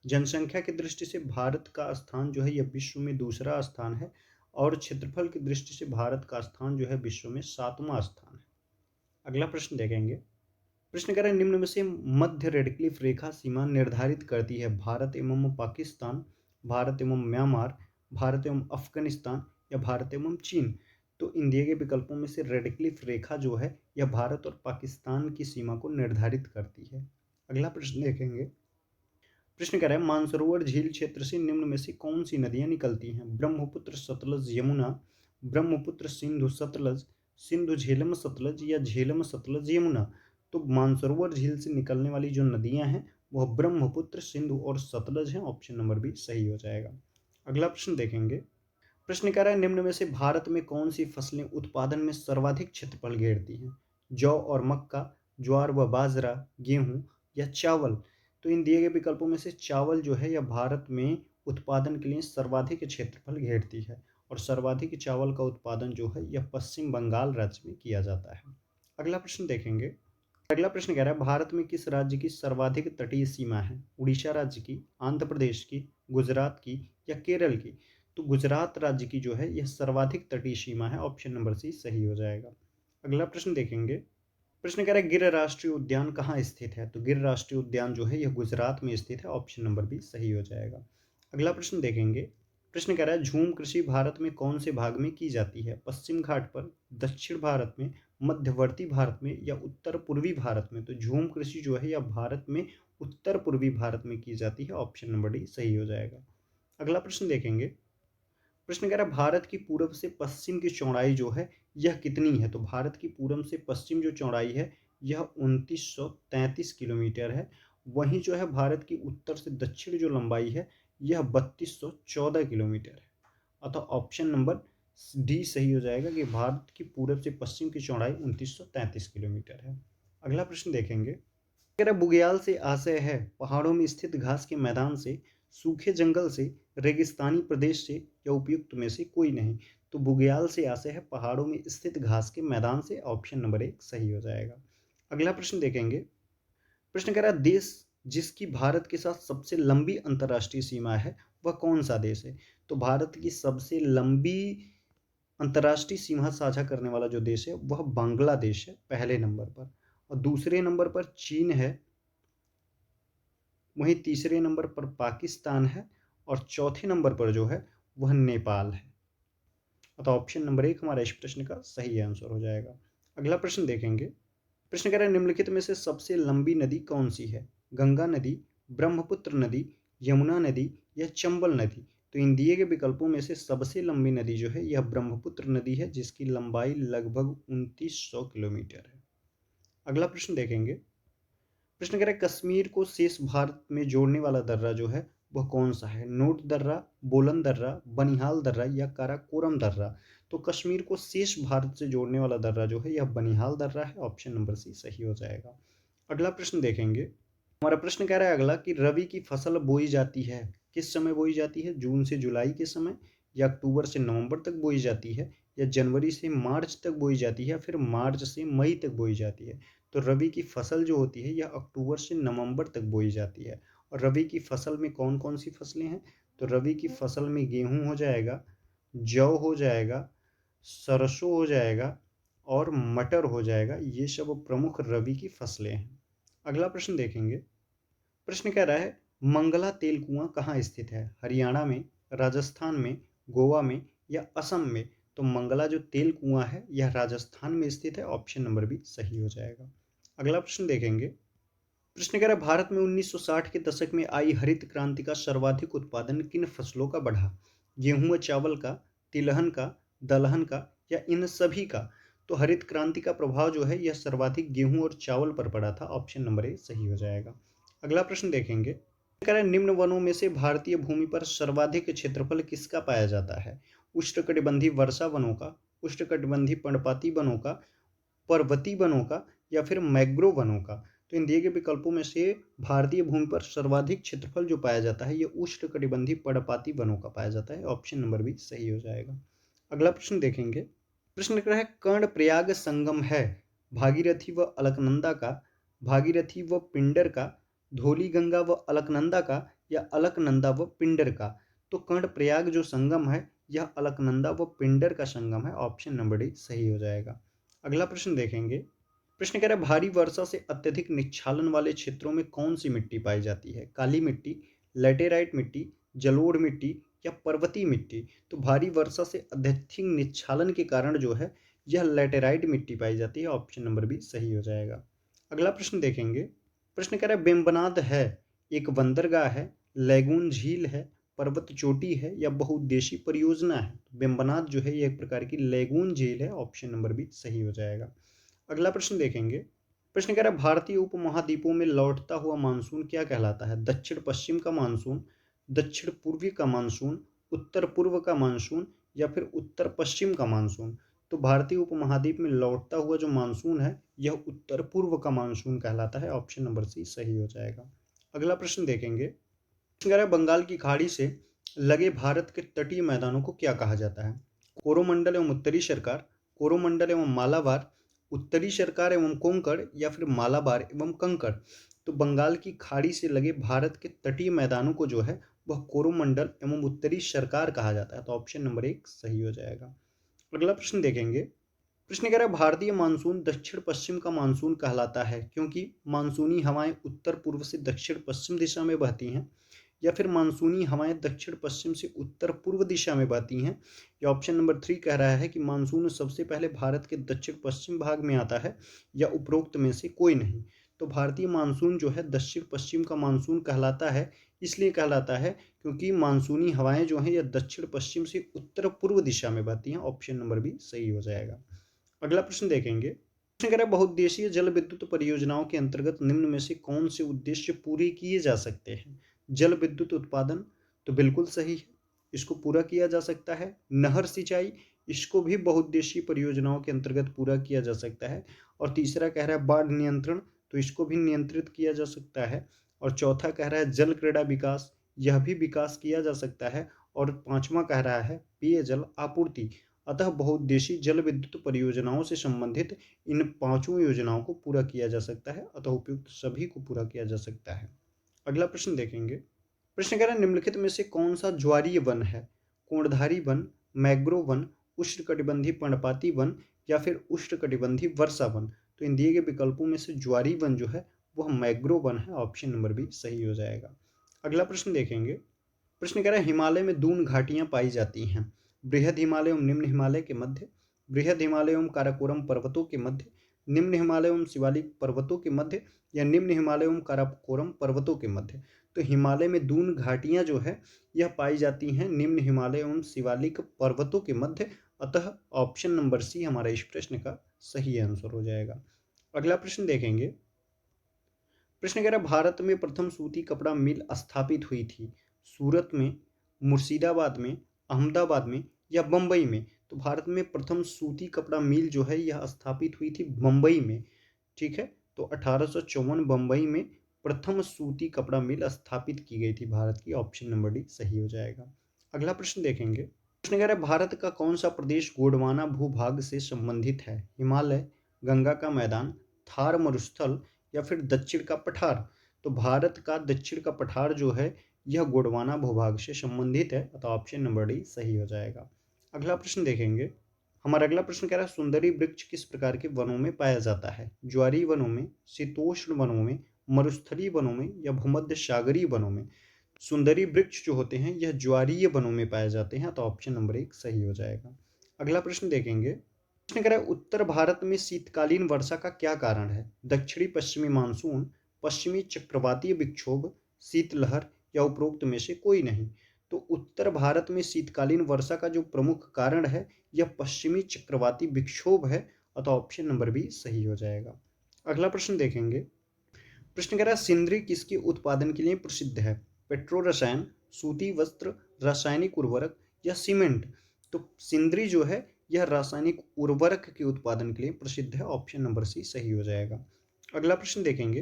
जनसंख्या की दृष्टि से भारत का स्थान जो है यह विश्व में दूसरा स्थान है और क्षेत्रफल की दृष्टि से भारत का स्थान जो है विश्व में 7वां स्थान है। अगला प्रश्न देखेंगे, प्रश्न कह रहे हैं निम्न में से मध्य रेडक्लिफ रेखा सीमा निर्धारित करती है भारत एवं पाकिस्तान, भारत एवं म्यांमार, भारत एवं अफगानिस्तान या भारत एवं चीन? तो इन दिए गए विकल्पों में से रेडक्लिफ रेखा जो है यह भारत और पाकिस्तान की सीमा को निर्धारित करती है। अगला प्रश्न देखेंगे, प्रश्न कह रहा है मानसरोवर झील क्षेत्र से निम्न में से कौन सी नदियां निकलती हैं? ब्रह्मपुत्र सतलज यमुना, ब्रह्मपुत्र सिंधु सतलज, सिंधु झेलम सतलज या झेलम सतलज यमुना? तो मानसरोवर झील से निकलने वाली जो नदियां हैं वह ब्रह्मपुत्र, सिंधु और सतलज हैं, ऑप्शन नंबर बी सही हो जाएगा। अगला प्रश्न देखेंगे, प्रश्न कह रहा है निम्न में से भारत में कौन सी फसलें उत्पादन में सर्वाधिक क्षेत्रफल घेरती हैं? जौ और मक्का, ज्वार व बाजरा, गेहूं या चावल? तो इन दिए गए विकल्पों में से चावल जो है यह भारत में उत्पादन के लिए सर्वाधिक क्षेत्रफल घेरती है और सर्वाधिक चावल का उत्पादन जो है यह पश्चिम बंगाल राज्य में किया जाता है। अगला प्रश्न देखेंगे, अगला प्रश्न कह रहा है भारत में किस राज्य की सर्वाधिक तटीय सीमा है? उड़ीसा राज्य की, आंध्र प्रदेश की, गुजरात की या केरल की? तो गुजरात राज्य की जो है यह सर्वाधिक तटीय सीमा है, ऑप्शन नंबर सी सही हो जाएगा। अगला प्रश्न देखेंगे, प्रश्न कह रहा है गिर राष्ट्रीय उद्यान कहाँ स्थित है? तो गिर राष्ट्रीय उद्यान जो है यह गुजरात में स्थित है, ऑप्शन नंबर बी सही हो जाएगा। अगला प्रश्न देखेंगे, प्रश्न कह रहा है झूम कृषि भारत में कौन से भाग में की जाती है? पश्चिम घाट पर, दक्षिण भारत में, मध्यवर्ती भारत में या उत्तर पूर्वी भारत में? तो झूम कृषि जो है यह भारत में उत्तर पूर्वी भारत में की जाती है, ऑप्शन नंबर डी सही हो जाएगा। अगला प्रश्न देखेंगे, प्रश्न कह रहा है भारत की पूर्व से पश्चिम की चौड़ाई जो है यह कितनी है? तो भारत की पूर्व से पश्चिम जो चौड़ाई है यह 2933 किलोमीटर है। वहीं जो है भारत की उत्तर से दक्षिण जो लंबाई है यह 3214 किलोमीटर है, अतः ऑप्शन नंबर डी सही हो जाएगा कि भारत की पूरब से पश्चिम की चौड़ाई 2933 किलोमीटर है। अगला प्रश्न देखेंगे, अगर बुग्याल से आशय है पहाड़ों में स्थित घास के मैदान से, सूखे जंगल से, रेगिस्तानी प्रदेश से या उपयुक्त में से कोई नहीं? तो बुग्याल से आशय है पहाड़ों में स्थित घास के मैदान से, ऑप्शन नंबर 1 सही हो जाएगा। अगला प्रश्न देखेंगे, प्रश्न कह रहा है देश जिसकी भारत के साथ सबसे लंबी अंतर्राष्ट्रीय सीमा है वह कौन सा देश है? तो भारत की सबसे लंबी अंतर्राष्ट्रीय सीमा साझा करने वाला जो देश है वह बांग्लादेश है पहले नंबर पर, और दूसरे नंबर पर चीन है, वहीं तीसरे नंबर पर पाकिस्तान है और चौथे नंबर पर जो है वह नेपाल है, अतः ऑप्शन नंबर 1 हमारा इस प्रश्न का सही आंसर हो जाएगा। अगला प्रश्न देखेंगे, प्रश्न कह रहा है निम्नलिखित में से सबसे लंबी नदी कौन सी है? गंगा नदी, ब्रह्मपुत्र नदी, यमुना नदी या चंबल नदी? तो इन दिए गए विकल्पों में से सबसे लंबी नदी जो है यह ब्रह्मपुत्र नदी है जिसकी लंबाई लगभग 2900 किलोमीटर है। अगला प्रश्न देखेंगे, प्रश्न कह रहा है कश्मीर को शेष भारत में जोड़ने वाला दर्रा जो है वह कौन सा है? नोट दर्रा, बोलन दर्रा, बनिहाल दर्रा या काराकोरम दर्रा? तो कश्मीर को शेष भारत से जोड़ने वाला दर्रा जो है यह बनिहाल दर्रा है, ऑप्शन नंबर सी सही हो जाएगा। अगला प्रश्न देखेंगे, हमारा प्रश्न कह रहा है अगला कि रबी की फसल बोई जाती है किस समय बोई जाती है? जून से जुलाई के समय या अक्टूबर से नवंबर तक बोई जाती है या जनवरी से मार्च तक बोई जाती है या फिर मार्च से मई तक बोई जाती है? तो रबी की फसल जो होती है यह अक्टूबर से नवंबर तक बोई जाती है। और रबी की फसल में कौन कौन सी फसलें हैं? तो रबी की फसल में गेहूं हो जाएगा, जौ हो जाएगा, सरसों हो जाएगा और मटर हो जाएगा। ये सब प्रमुख रबी की फसलें हैं। अगला प्रश्न देखेंगे। प्रश्न कह रहा है मंगला तेल कुआं कहाँ स्थित है? हरियाणा में, राजस्थान में, गोवा में या असम में? तो मंगला जो तेल कुआं है यह राजस्थान में स्थित है। ऑप्शन नंबर बी सही हो जाएगा। अगला प्रश्न देखेंगे। प्रश्न कह रहा है भारत में 1960 के दशक में आई हरित क्रांति का सर्वाधिक उत्पादन किन फसलों का बढ़ा? गेहूं व चावल का, तिलहन का, दलहन का या इन सभी का? तो हरित क्रांति का प्रभाव जो है यह सर्वाधिक गेहूं और चावल पर पड़ा था। ऑप्शन नंबर ए सही हो जाएगा। अगला प्रश्न देखेंगे। कह रहा है निम्न वनों में से भारतीय भूमि पर सर्वाधिक क्षेत्रफल किसका पाया जाता है? उष्णकटिबंधीय वर्षा वनों का, उष्णकटिबंधीय पर्णपाती वनों का, पर्वतीय वनों का या फिर मैंग्रोव वनों का? तो इन दिए गए विकल्पों में से भारतीय भूमि पर सर्वाधिक क्षेत्रफल जो पाया जाता है यह उष्णकटिबंधीय पर्णपाती वनों का पाया जाता है। ऑप्शन नंबर बी सही हो जाएगा। अगला प्रश्न देखेंगे। प्रश्न लिख रहा है कर्णप्रयाग संगम है भागीरथी व अलकनंदा का, भागीरथी व पिंडर का, धौली गंगा व अलकनंदा का या अलकनंदा व पिंडर का? तो कर्णप्रयाग जो संगम है यह अलकनंदा व पिंडर का संगम है। ऑप्शन नंबर डी सही हो जाएगा। अगला प्रश्न देखेंगे। प्रश्न कह रहा है भारी वर्षा से अत्यधिक निच्छालन वाले क्षेत्रों में कौन सी मिट्टी पाई जाती है? काली मिट्टी, लैटेराइट मिट्टी, जलोढ़ मिट्टी या पर्वतीय मिट्टी? तो भारी वर्षा से अत्यधिक निच्छालन के कारण जो है यह लैटेराइट मिट्टी पाई जाती है। ऑप्शन नंबर बी सही हो जाएगा। अगला प्रश्न देखेंगे। प्रश्न कह रहा है बेम्बनाद है एक बंदरगाह है, लैगून झील है, पर्वत चोटी है या बहुउद्देशीय परियोजना है? बेम्बनाद जो है यह एक प्रकार की लैगून झील है। ऑप्शन नंबर बी सही हो जाएगा। अगला प्रश्न देखेंगे। प्रश्न कह रहा है भारतीय उपमहाद्वीपों में लौटता हुआ मानसून क्या कहलाता है? दक्षिण पश्चिम का मानसून, दक्षिण पूर्वी का मानसून, उत्तर पूर्व का मानसून या फिर उत्तर पश्चिम का मानसून? तो भारतीय उपमहाद्वीप में लौटता हुआ जो मानसून है यह उत्तर पूर्व का मानसून कहलाता है। ऑप्शन नंबर सी सही हो जाएगा। अगला प्रश्न देखेंगे। प्रश्न कह रहा है बंगाल की खाड़ी से लगे भारत के तटीय मैदानों को क्या कहा जाता है? कोरोमंडल एवं उत्तरी सरकार, कोरोमंडल एवं मालाबार, उत्तरी सरकार एवं कोंकण या फिर मालाबार एवं कंकड़? तो बंगाल की खाड़ी से लगे भारत के तटीय मैदानों को जो है वह कोरोमंडल एवं उत्तरी सरकार कहा जाता है। तो ऑप्शन नंबर एक सही हो जाएगा। अगला प्रश्न देखेंगे। प्रश्न कह रहा है भारतीय मानसून दक्षिण पश्चिम का मानसून कहलाता है क्योंकि मानसूनी हवाएं उत्तर पूर्व से दक्षिण पश्चिम दिशा में बहती हैं, या फिर मानसूनी हवाएं दक्षिण पश्चिम से उत्तर पूर्व दिशा में बहती हैं? या ऑप्शन नंबर 3 कह रहा है कि मानसून सबसे पहले भारत के दक्षिण पश्चिम भाग में आता है, या उपरोक्त में से कोई नहीं? तो भारतीय मानसून जो है दक्षिण पश्चिम का मानसून कहलाता है। इसलिए कहलाता है क्योंकि मानसूनी हवाएं जो हैं यह दक्षिण पश्चिम से उत्तर पूर्व दिशा में बहती हैं। ऑप्शन नंबर बी सही हो जाएगा। अगला प्रश्न देखेंगे। प्रश्न कह रहा है बहुउद्देशीय जल विद्युत परियोजनाओं के अंतर्गत निम्न में से कौन से उद्देश्य पूरे किए जा सकते हैं? जल विद्युत उत्पादन, तो बिल्कुल सही है, इसको पूरा किया जा सकता है। नहर सिंचाई, इसको भी बहुउद्देशीय परियोजनाओं के अंतर्गत पूरा किया जा सकता है। और तीसरा कह रहा है बाढ़ नियंत्रण, तो इसको भी नियंत्रित किया जा सकता है। और चौथा कह रहा है जल क्रीड़ा विकास, यह भी विकास किया जा सकता है। और पांचवा कह रहा है पेयजल आपूर्ति। अतः बहुउद्देशीय जल विद्युत परियोजनाओं से संबंधित इन पांचों योजनाओं को पूरा किया जा सकता है। अतः उपयुक्त सभी को पूरा किया जा सकता है। अगला प्रश्न देखेंगे। प्रश्न कह रहा है निम्नलिखित में से कौन सा ज्वारीय वन है? कोणधारी वन, मैंग्रोव वन, उष्णकटिबंधीय पर्णपाती वन या फिर उष्णकटिबंधीय वर्षा वन? तो इन दिए गए विकल्पों में से ज्वारीय वन जो है वह मैंग्रोव वन है। ऑप्शन नंबर बी सही हो जाएगा। अगला प्रश्न देखेंगे। प्रश्न कह रहा है हिमालय में दून घाटियां पाई जाती हैं। बृहद हिमालय एवं निम्न हिमालय के मध्य, बृहद हिमालय एवं काराकोरम पर्वतों के मध्य, निम्न हिमालय एवं शिवालिक पर्वतों के मध्य या निम्न हिमालय एवं काराकोरम पर्वतों के मध्य? तो हिमालय में दून घाटियां जो है यह पाई जाती हैं निम्न हिमालय एवं शिवालिक पर्वतों के मध्य। अतः ऑप्शन नंबर सी हमारा इस प्रश्न का सही आंसर हो जाएगा। अगला प्रश्न देखेंगे। प्रश्न कह रहा है भारत में प्रथम सूती कपड़ा मिल स्थापित हुई थी सूरत में, मुर्शिदाबाद में, अहमदाबाद में या बम्बई में? तो भारत में प्रथम सूती कपड़ा मिल जो है यह स्थापित हुई थी बम्बई में। ठीक है, तो 1854 बम्बई में प्रथम सूती कपड़ा मिल स्थापित की गई थी भारत की। ऑप्शन नंबर डी सही हो जाएगा। अगला प्रश्न देखेंगे। प्रश्न कह रहा है भारत का कौन सा प्रदेश गोंडवाना भूभाग से संबंधित है? हिमालय, गंगा का मैदान, थार मरुस्थल या फिर दक्षिण का पठार? तो भारत का दक्षिण का पठार जो है यह गोंडवाना भूभाग से संबंधित है, तो ऑप्शन नंबर डी सही हो जाएगा। अगला प्रश्न देखेंगे। हमारा अगला प्रश्न कह रहा है सुंदरी वृक्ष किस प्रकार के वनों में पाया जाता है? ज्वारी वनों में, शीतोष्ण वनों में, मरुस्थलीय वनों में या भूमध्य सागरीय वनों में? सुंदरी वृक्ष जो होते हैं यह ज्वारीय वनों में पाए जाते हैं, तो ऑप्शन नंबर एक सही हो जाएगा। अगला प्रश्न देखेंगे। प्रश्न कह रहा है उत्तर भारत में शीतकालीन वर्षा का क्या कारण है? दक्षिणी पश्चिमी मानसून, पश्चिमी चक्रवातीय विक्षोभ, शीतलहर या उपरोक्त में से कोई नहीं? तो उत्तर भारत में शीतकालीन वर्षा का जो प्रमुख कारण है यह पश्चिमी चक्रवाती विक्षोभ है, तो ऑप्शन नंबर बी सही हो जाएगा। अगला प्रश्न देखेंगे। प्रश्न कह रहा है सिंदरी किसके उत्पादन के लिए प्रसिद्ध है? पेट्रो रसायन, सूती वस्त्र, रासायनिक उर्वरक या सीमेंट? तो सिंदरी जो है यह रासायनिक उर्वरक के उत्पादन के लिए प्रसिद्ध है, ऑप्शन नंबर सी सही हो जाएगा। अगला प्रश्न देखेंगे।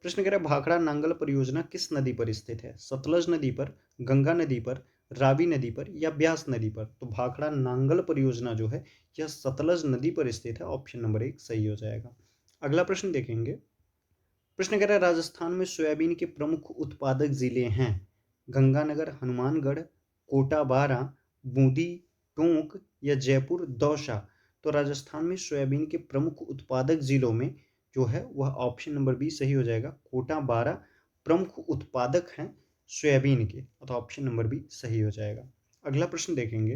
प्रश्न कह रहा है भाखड़ा नांगल परियोजना किस नदी पर स्थित है? सतलज नदी पर, गंगा नदी पर, रावी नदी पर या ब्यास नदी पर? तो भाखड़ा नांगल परियोजना जो है यह सतलज नदी पर स्थित है, ऑप्शन नंबर एक सही हो जाएगा। अगला प्रश्न देखेंगे। प्रश्न कह रहा है राजस्थान में सोयाबीन के प्रमुख उत्पादक जिले हैं? गंगानगर, हनुमानगढ़, कोटा बारा, बूंदी, टोंक या जयपुर दौसा? तो राजस्थान में सोयाबीन के प्रमुख उत्पादक जिलों में जो है वह ऑप्शन नंबर बी सही हो जाएगा। कोटा बारा प्रमुख उत्पादक हैं सोयाबीन के, तो ऑप्शन नंबर बी सही हो जाएगा। अगला प्रश्न देखेंगे।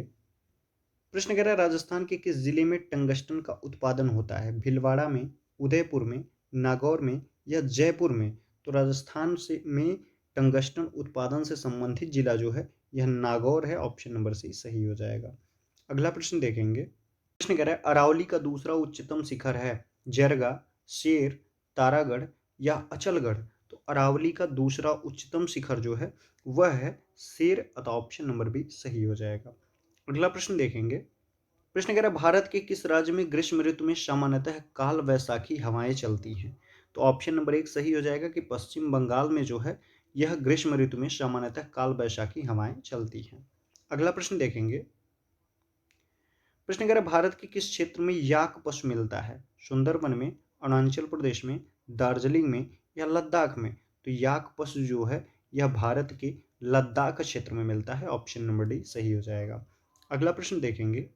प्रश्न कह रहा है राजस्थान के किस जिले में टंगस्टन का उत्पादन होता है? भीलवाड़ा में, उदयपुर में, नागौर में या जयपुर में? तो राजस्थान से में टंगस्टन उत्पादन से संबंधित जिला जो है यह नागौर है, ऑप्शन नंबर सी सही हो जाएगा। अगला प्रश्न देखेंगे। प्रश्न कह रहा है अरावली का दूसरा उच्चतम शिखर है? जरगा, शेर, तारागढ़ या अचलगढ़? तो अरावली का दूसरा उच्चतम शिखर जो है वह है शेर, अतः ऑप्शन नंबर बी सही हो जाएगा। अगला प्रश्न देखेंगे। प्रश्न कह रहा है भारत के किस राज्य में ग्रीष्म ऋतु में सामान्यतः काल वैसाखी हवाएं चलती हैं? तो ऑप्शन नंबर एक सही हो जाएगा कि पश्चिम बंगाल में जो है यह ग्रीष्म ऋतु में सामान्यतः काल वैसाखी हवाएं चलती हैं। अगला प्रश्न देखेंगे। प्रश्न कह रहा है भारत के किस क्षेत्र में याक पशु मिलता है? सुंदरबन में, अरुणाचल प्रदेश में, दार्जिलिंग में या लद्दाख में? तो याक पशु जो है यह भारत के लद्दाख क्षेत्र में मिलता है, ऑप्शन नंबर डी सही हो जाएगा। अगला प्रश्न देखेंगे।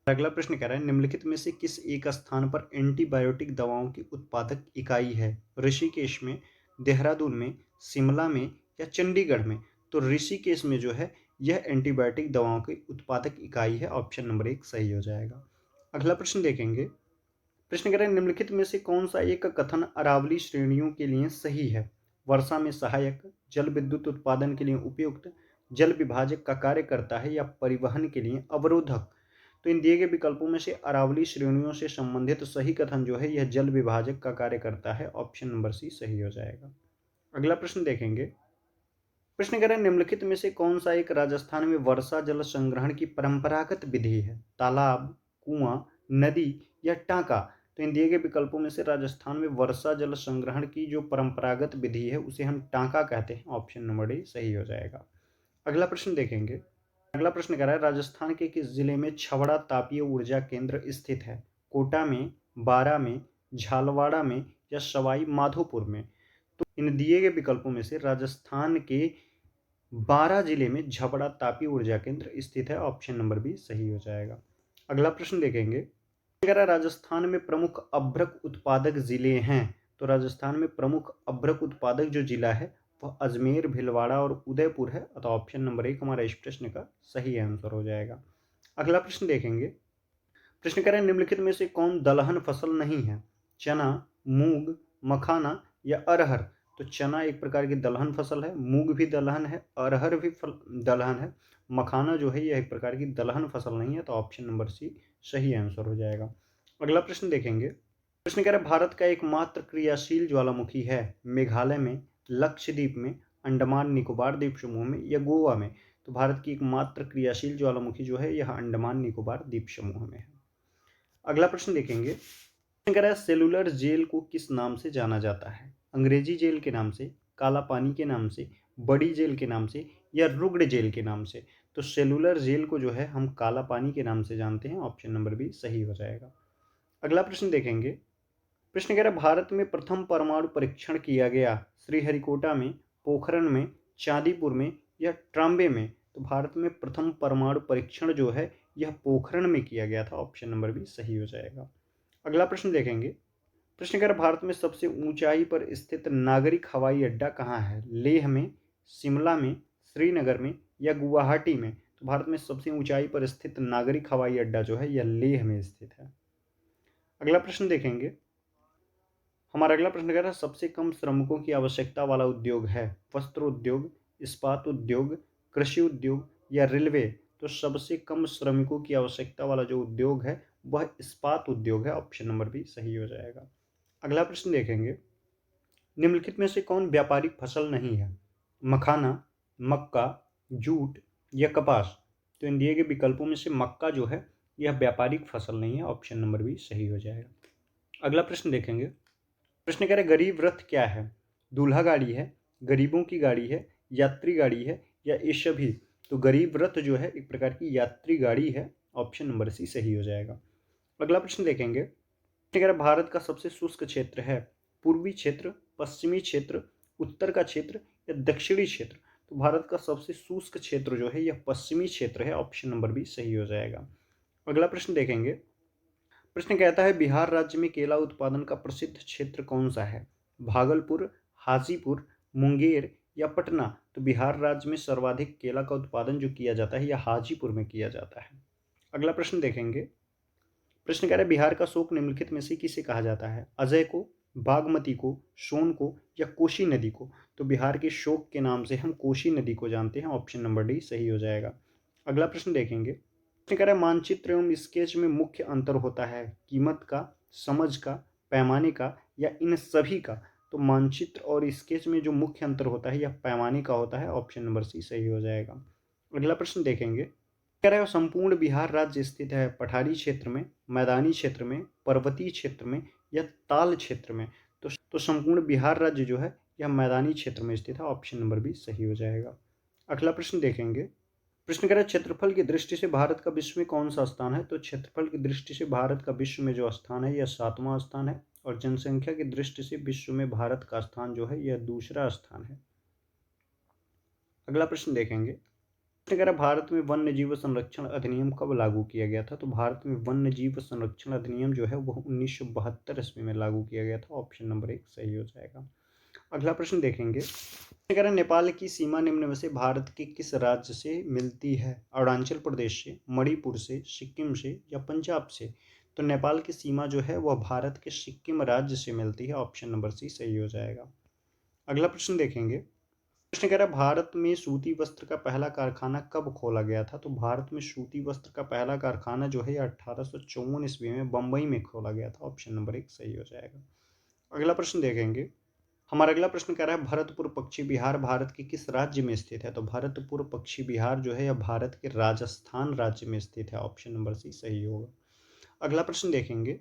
अगला प्रश्न कह रहा है निम्नलिखित में से किस एक स्थान पर एंटीबायोटिक दवाओं की उत्पादक इकाई है? ऋषिकेश में, देहरादून में, शिमला में या चंडीगढ़ में? तो ऋषिकेश में जो है यह एंटीबायोटिक दवाओं की उत्पादक इकाई है, ऑप्शन नंबर एक सही हो जाएगा। अगला प्रश्न देखेंगे। प्रश्न कह रहे हैं निम्नलिखित में से कौन सा एक कथन अरावली श्रेणियों के लिए सही है? वर्षा में सहायक, जल विद्युत उत्पादन के लिए उपयुक्त, जल विभाजक का कार्य करता है या परिवहन के लिए अवरोधक? तो इन दिए गए विकल्पों में से अरावली श्रेणियों से संबंधित सही कथन जो है यह जल विभाजक का कार्य करता है, ऑप्शन नंबर सी सही हो जाएगा। अगला प्रश्न देखेंगे। प्रश्न कह रहे हैं निम्नलिखित में से कौन सा एक राजस्थान में वर्षा जल संग्रहण की परंपरागत विधि है? तालाब, कुआं, नदी या टांका? तो इन दिए गए विकल्पों में से राजस्थान में वर्षा जल संग्रहण की जो परंपरागत विधि है उसे हम टांका कहते हैं, ऑप्शन नंबर डी सही हो जाएगा। अगला प्रश्न देखेंगे। अगला प्रश्न कह रहा है राजस्थान के किस जिले में छबड़ा तापीय ऊर्जा केंद्र स्थित है? कोटा में, बारा में, झालवाड़ा में या सवाई माधोपुर में? तो इन दिए गए विकल्पों में से राजस्थान के बारा जिले में छबड़ा तापीय ऊर्जा केंद्र स्थित है, ऑप्शन नंबर बी सही हो जाएगा। अगला प्रश्न देखेंगे। अगर राजस्थान में प्रमुख अभ्रक उत्पादक जिले हैं, तो राजस्थान में प्रमुख अभ्रक उत्पादक जो जिला है वह अजमेर, भीलवाड़ा और उदयपुर है, तो ऑप्शन नंबर एक हमारा इस प्रश्न का सही आंसर हो जाएगा। अगला प्रश्न देखेंगे। प्रश्न करें निम्नलिखित में से कौन दलहन फसल नहीं है? चना, मूंग, मखाना या अरहर? तो चना एक प्रकार की दलहन फसल है, मूंग भी दलहन है, अरहर भी दलहन है, मखाना जो है यह एक प्रकार की दलहन फसल नहीं है, तो ऑप्शन नंबर सी सही आंसर हो जाएगा। अगला प्रश्न देखेंगे। प्रश्न कह रहा है भारत का एकमात्र क्रियाशील ज्वालामुखी है? मेघालय में, लक्षद्वीप में, अंडमान निकोबार द्वीप समूह में या गोवा में? तो भारत की एकमात्र क्रियाशील ज्वालामुखी जो है यह अंडमान निकोबार द्वीप समूह में है। अगला प्रश्न देखेंगे। प्रश्न कह रहा है सेलुलर जेल को किस नाम से जाना जाता है? अंग्रेजी जेल के नाम से, काला पानी के नाम से, बड़ी जेल के नाम से या रुग्ण जेल के नाम से? तो सेलुलर जेल को जो है हम काला पानी के नाम से जानते हैं। ऑप्शन नंबर बी सही हो जाएगा। अगला प्रश्न देखेंगे। प्रश्न कह रहा है भारत में प्रथम परमाणु परीक्षण किया गया श्रीहरिकोटा में, पोखरण में, चांदीपुर में या ट्राम्बे में। तो भारत में प्रथम परमाणु परीक्षण जो है यह पोखरण में किया गया था। ऑप्शन नंबर बी सही हो जाएगा। अगला प्रश्न देखेंगे। प्रश्न कह रहा है भारत में सबसे ऊंचाई पर स्थित नागरिक हवाई अड्डा कहाँ है? लेह में, शिमला में, श्रीनगर में या गुवाहाटी में। तो भारत में सबसे ऊंचाई पर स्थित नागरिक हवाई अड्डा जो है यह लेह में स्थित है। अगला प्रश्न देखेंगे। हमारा अगला प्रश्न कह रहा है सबसे कम श्रमिकों की आवश्यकता वाला उद्योग है? वस्त्र उद्योग, इस्पात उद्योग, कृषि उद्योग या रेलवे। तो सबसे कम श्रमिकों की आवश्यकता वाला जो उद्योग है वह इस्पात उद्योग है। ऑप्शन नंबर बी सही हो जाएगा। अगला प्रश्न देखेंगे। निम्नलिखित में से कौन व्यापारिक फसल नहीं है? मखाना, मक्का, जूट या कपास। तो इन दिए गए विकल्पों में से मक्का जो है यह व्यापारिक फसल नहीं है। ऑप्शन नंबर बी सही हो जाएगा। अगला प्रश्न देखेंगे। प्रश्न कह रहे गरीब रथ क्या है? दूल्हा गाड़ी है, गरीबों की गाड़ी है, यात्री गाड़ी है या ये सभी। तो गरीब रथ जो है एक प्रकार की यात्री गाड़ी है। ऑप्शन नंबर सी सही हो जाएगा। अगला प्रश्न देखेंगे। प्रश्न कह रहा भारत का सबसे शुष्क क्षेत्र है? पूर्वी क्षेत्र, पश्चिमी क्षेत्र, उत्तर का क्षेत्र या दक्षिणी क्षेत्र। तो भारत का सबसे शुष्क क्षेत्र जो है यह पश्चिमी क्षेत्र है। ऑप्शन नंबर बी सही हो जाएगा। अगला प्रश्न देखेंगे। प्रश्न कहता है बिहार राज्य में केला उत्पादन का प्रसिद्ध क्षेत्र कौन सा है? भागलपुर, हाजीपुर, मुंगेर या पटना। तो बिहार राज्य में सर्वाधिक केला का उत्पादन जो किया जाता है यह हाजीपुर में किया जाता है। अगला प्रश्न देखेंगे। प्रश्न कह रहा है बिहार का शोक निम्नलिखित में से किसे कहा जाता है? अजय को, बागमती को, सोन को या कोसी नदी को। तो बिहार के शोक के नाम से हम कोसी नदी को जानते हैं। ऑप्शन नंबर डी सही हो जाएगा। अगला प्रश्न देखेंगे। प्रश्न कह रहा है मानचित्र एवं स्केच में मुख्य अंतर होता है? कीमत का, समझ का, पैमाने का या इन सभी का। तो मानचित्र और स्केच में जो मुख्य अंतर होता है यह पैमाने का होता है। ऑप्शन नंबर सी सही हो जाएगा। अगला प्रश्न देखेंगे। कह रहे हो संपूर्ण बिहार राज्य स्थित है पठारी क्षेत्र में, मैदानी क्षेत्र में, पर्वतीय क्षेत्र में या ताल क्षेत्र में। तो संपूर्ण बिहार राज्य जो है यह मैदानी क्षेत्र में स्थित है। ऑप्शन नंबर बी सही हो जाएगा। अगला प्रश्न देखेंगे। प्रश्न कह रहा है क्षेत्रफल की दृष्टि से भारत का विश्व में कौन सा स्थान है? तो क्षेत्रफल की दृष्टि से भारत का विश्व में जो स्थान है यह 7वां स्थान है और जनसंख्या की दृष्टि से विश्व में भारत का स्थान जो है यह दूसरा स्थान है। अगला प्रश्न देखेंगे। प्रश्न कह रहा है भारत में वन्य जीव संरक्षण अधिनियम कब लागू किया गया था? तो भारत में वन्य जीव संरक्षण अधिनियम जो है वह 1972 ईस्वी में लागू किया गया था। ऑप्शन नंबर 1 सही हो जाएगा। अगला प्रश्न देखेंगे। कह रहा है नेपाल की सीमा निम्न में से भारत के किस राज्य से मिलती है? अरुणाचल प्रदेश से, मणिपुर से, सिक्किम से या पंजाब से। तो नेपाल की सीमा जो है वह भारत के सिक्किम राज्य से मिलती है। ऑप्शन नंबर सी सही हो जाएगा। अगला प्रश्न देखेंगे। प्रश्न कह रहा है भारत में सूती वस्त्र का पहला कारखाना कब खोला गया था? तो भारत में सूती वस्त्र का पहला कारखाना जो है 1854 ईस्वी में बम्बई में खोला गया था। ऑप्शन नंबर 1 सही हो जाएगा। अगला प्रश्न देखेंगे। हमारा अगला प्रश्न कह रहा है भरतपुर पक्षी विहार भारत के किस राज्य में स्थित है? तो भरतपुर पक्षी विहार जो है यह भारत के राजस्थान राज्य में स्थित है। ऑप्शन नंबर सी सही होगा। अगला प्रश्न देखेंगे।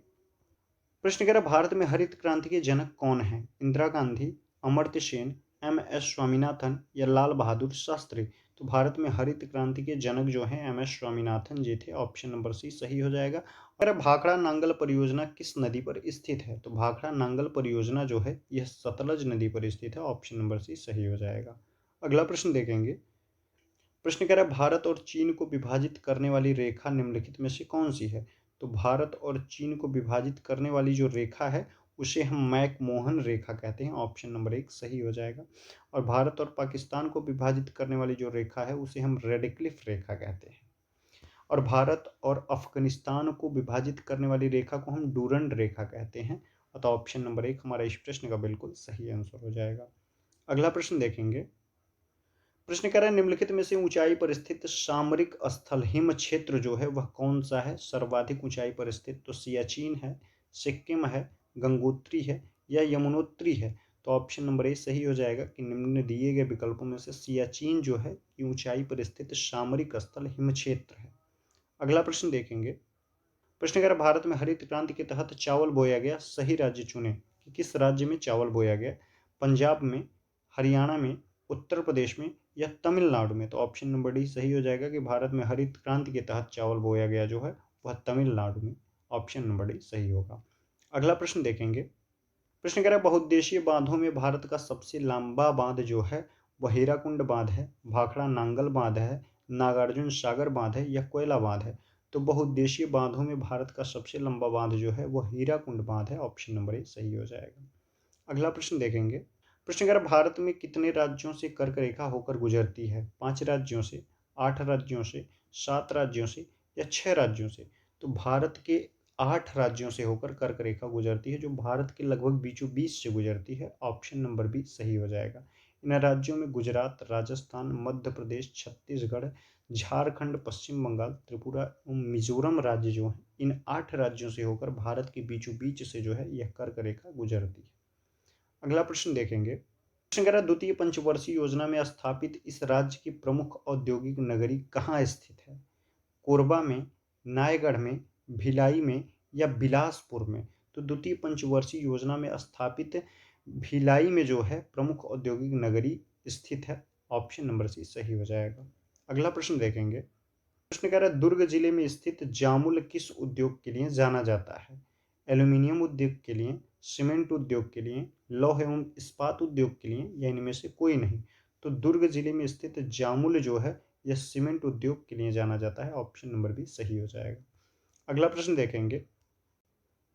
प्रश्न कह रहा है भारत में हरित क्रांति के जनक कौन है? इंदिरा गांधी, अमर्त्य सेन, MS स्वामीनाथन या लाल बहादुर शास्त्री। तो भारत में हरित क्रांति के जनक जो हैं MS स्वामीनाथन जी थे। ऑप्शन नंबर सी सही हो जाएगा। और भाखड़ा नांगल परियोजना किस नदी पर स्थित है? तो भाखड़ा नांगल परियोजना जो है यह सतलज नदी पर स्थित है। ऑप्शन नंबर सी सही हो जाएगा। अगला प्रश्न देखेंगे। प्रश्न कह रहा है भारत और चीन को विभाजित करने वाली रेखा निम्नलिखित में से कौन सी है? तो भारत और चीन को विभाजित करने वाली जो रेखा है उसे हम मैकमोहन रेखा कहते हैं। ऑप्शन नंबर 1 सही हो जाएगा। और भारत और पाकिस्तान को विभाजित करने वाली जो रेखा है उसे हम रेडक्लिफ रेखा कहते हैं। और भारत और अफगानिस्तान को विभाजित करने वाली रेखा को हम डूरंड रेखा कहते हैं। अतः ऑप्शन नंबर 1 हमारा इस प्रश्न का बिल्कुल सही आंसर हो जाएगा। अगला प्रश्न देखेंगे। प्रश्न कह रहा है निम्नलिखित में से ऊंचाई पर स्थित सामरिक स्थल हिम क्षेत्र जो है वह कौन सा है? सर्वाधिक ऊंचाई पर स्थित तो सियाचिन है, सिक्किम है, गंगोत्री है या यमुनोत्री है। तो ऑप्शन नंबर ए सही हो जाएगा कि निम्न दिए गए विकल्पों में से सियाचिन जो है कि ऊंचाई पर स्थित सामरिक स्थल हिम क्षेत्र है। अगला प्रश्न देखेंगे। प्रश्न कह रहा भारत में हरित क्रांति के तहत चावल बोया गया, सही राज्य चुने कि किस राज्य में चावल बोया गया? पंजाब में, हरियाणा में, उत्तर प्रदेश में या तमिलनाडु में? तो ऑप्शन नंबर डी सही हो जाएगा कि भारत में हरित क्रांति के तहत चावल बोया गया जो है वह तमिलनाडु में। ऑप्शन नंबर डी सही होगा। अगला प्रश्न देखेंगे। प्रश्न कह रहा है बहुउद्देशीय बांधों में भारत का सबसे लंबा बांध जो है वह हीराकुंड बांध है, भाखड़ा नांगल बांध है, नागार्जुन सागर बांध है या कोयला बांध है? तो बहुउद्देशीय बांधों में भारत का सबसे लंबा बांध जो है वह हीराकुंड बांध है। ऑप्शन नंबर ए सही हो जाएगा। अगला प्रश्न देखेंगे। प्रश्न कह रहा है भारत में कितने राज्यों से कर्क रेखा होकर गुजरती है? 5 राज्यों से, 8 राज्यों से, 7 राज्यों से या 6 राज्यों से? तो भारत के 8 राज्यों से होकर कर्क रेखा गुजरती है, जो भारत के लगभग बीचों बीच से गुजरती है। ऑप्शन नंबर बी सही हो जाएगा। इन राज्यों में गुजरात, राजस्थान, मध्य प्रदेश, छत्तीसगढ़, झारखंड, पश्चिम बंगाल, त्रिपुरा एवं मिजोरम राज्य जो हैं, इन 8 राज्यों से होकर भारत के बीचों बीच से जो है यह कर्क रेखा गुजरती है। अगला प्रश्न देखेंगे। प्रश्न कह रहा है द्वितीय पंचवर्षीय योजना में स्थापित इस राज्य की प्रमुख औद्योगिक नगरी कहाँ स्थित है? कोरबा में, नायगढ़ में, भिलाई में या बिलासपुर में? तो द्वितीय पंचवर्षीय योजना में स्थापित भिलाई में जो है प्रमुख औद्योगिक नगरी स्थित है। ऑप्शन नंबर सी सही हो जाएगा। अगला प्रश्न देखेंगे। प्रश्न कह रहा है दुर्ग जिले में स्थित जामुल किस उद्योग के लिए जाना जाता है? एल्यूमिनियम उद्योग के लिए, सीमेंट उद्योग के लिए, लौह एवं इस्पात उद्योग के लिए या इनमें से कोई नहीं? तो दुर्ग जिले में स्थित जामुल जो है यह सीमेंट उद्योग के लिए जाना जाता है। ऑप्शन नंबर बी सही हो जाएगा। अगला प्रश्न देखेंगे।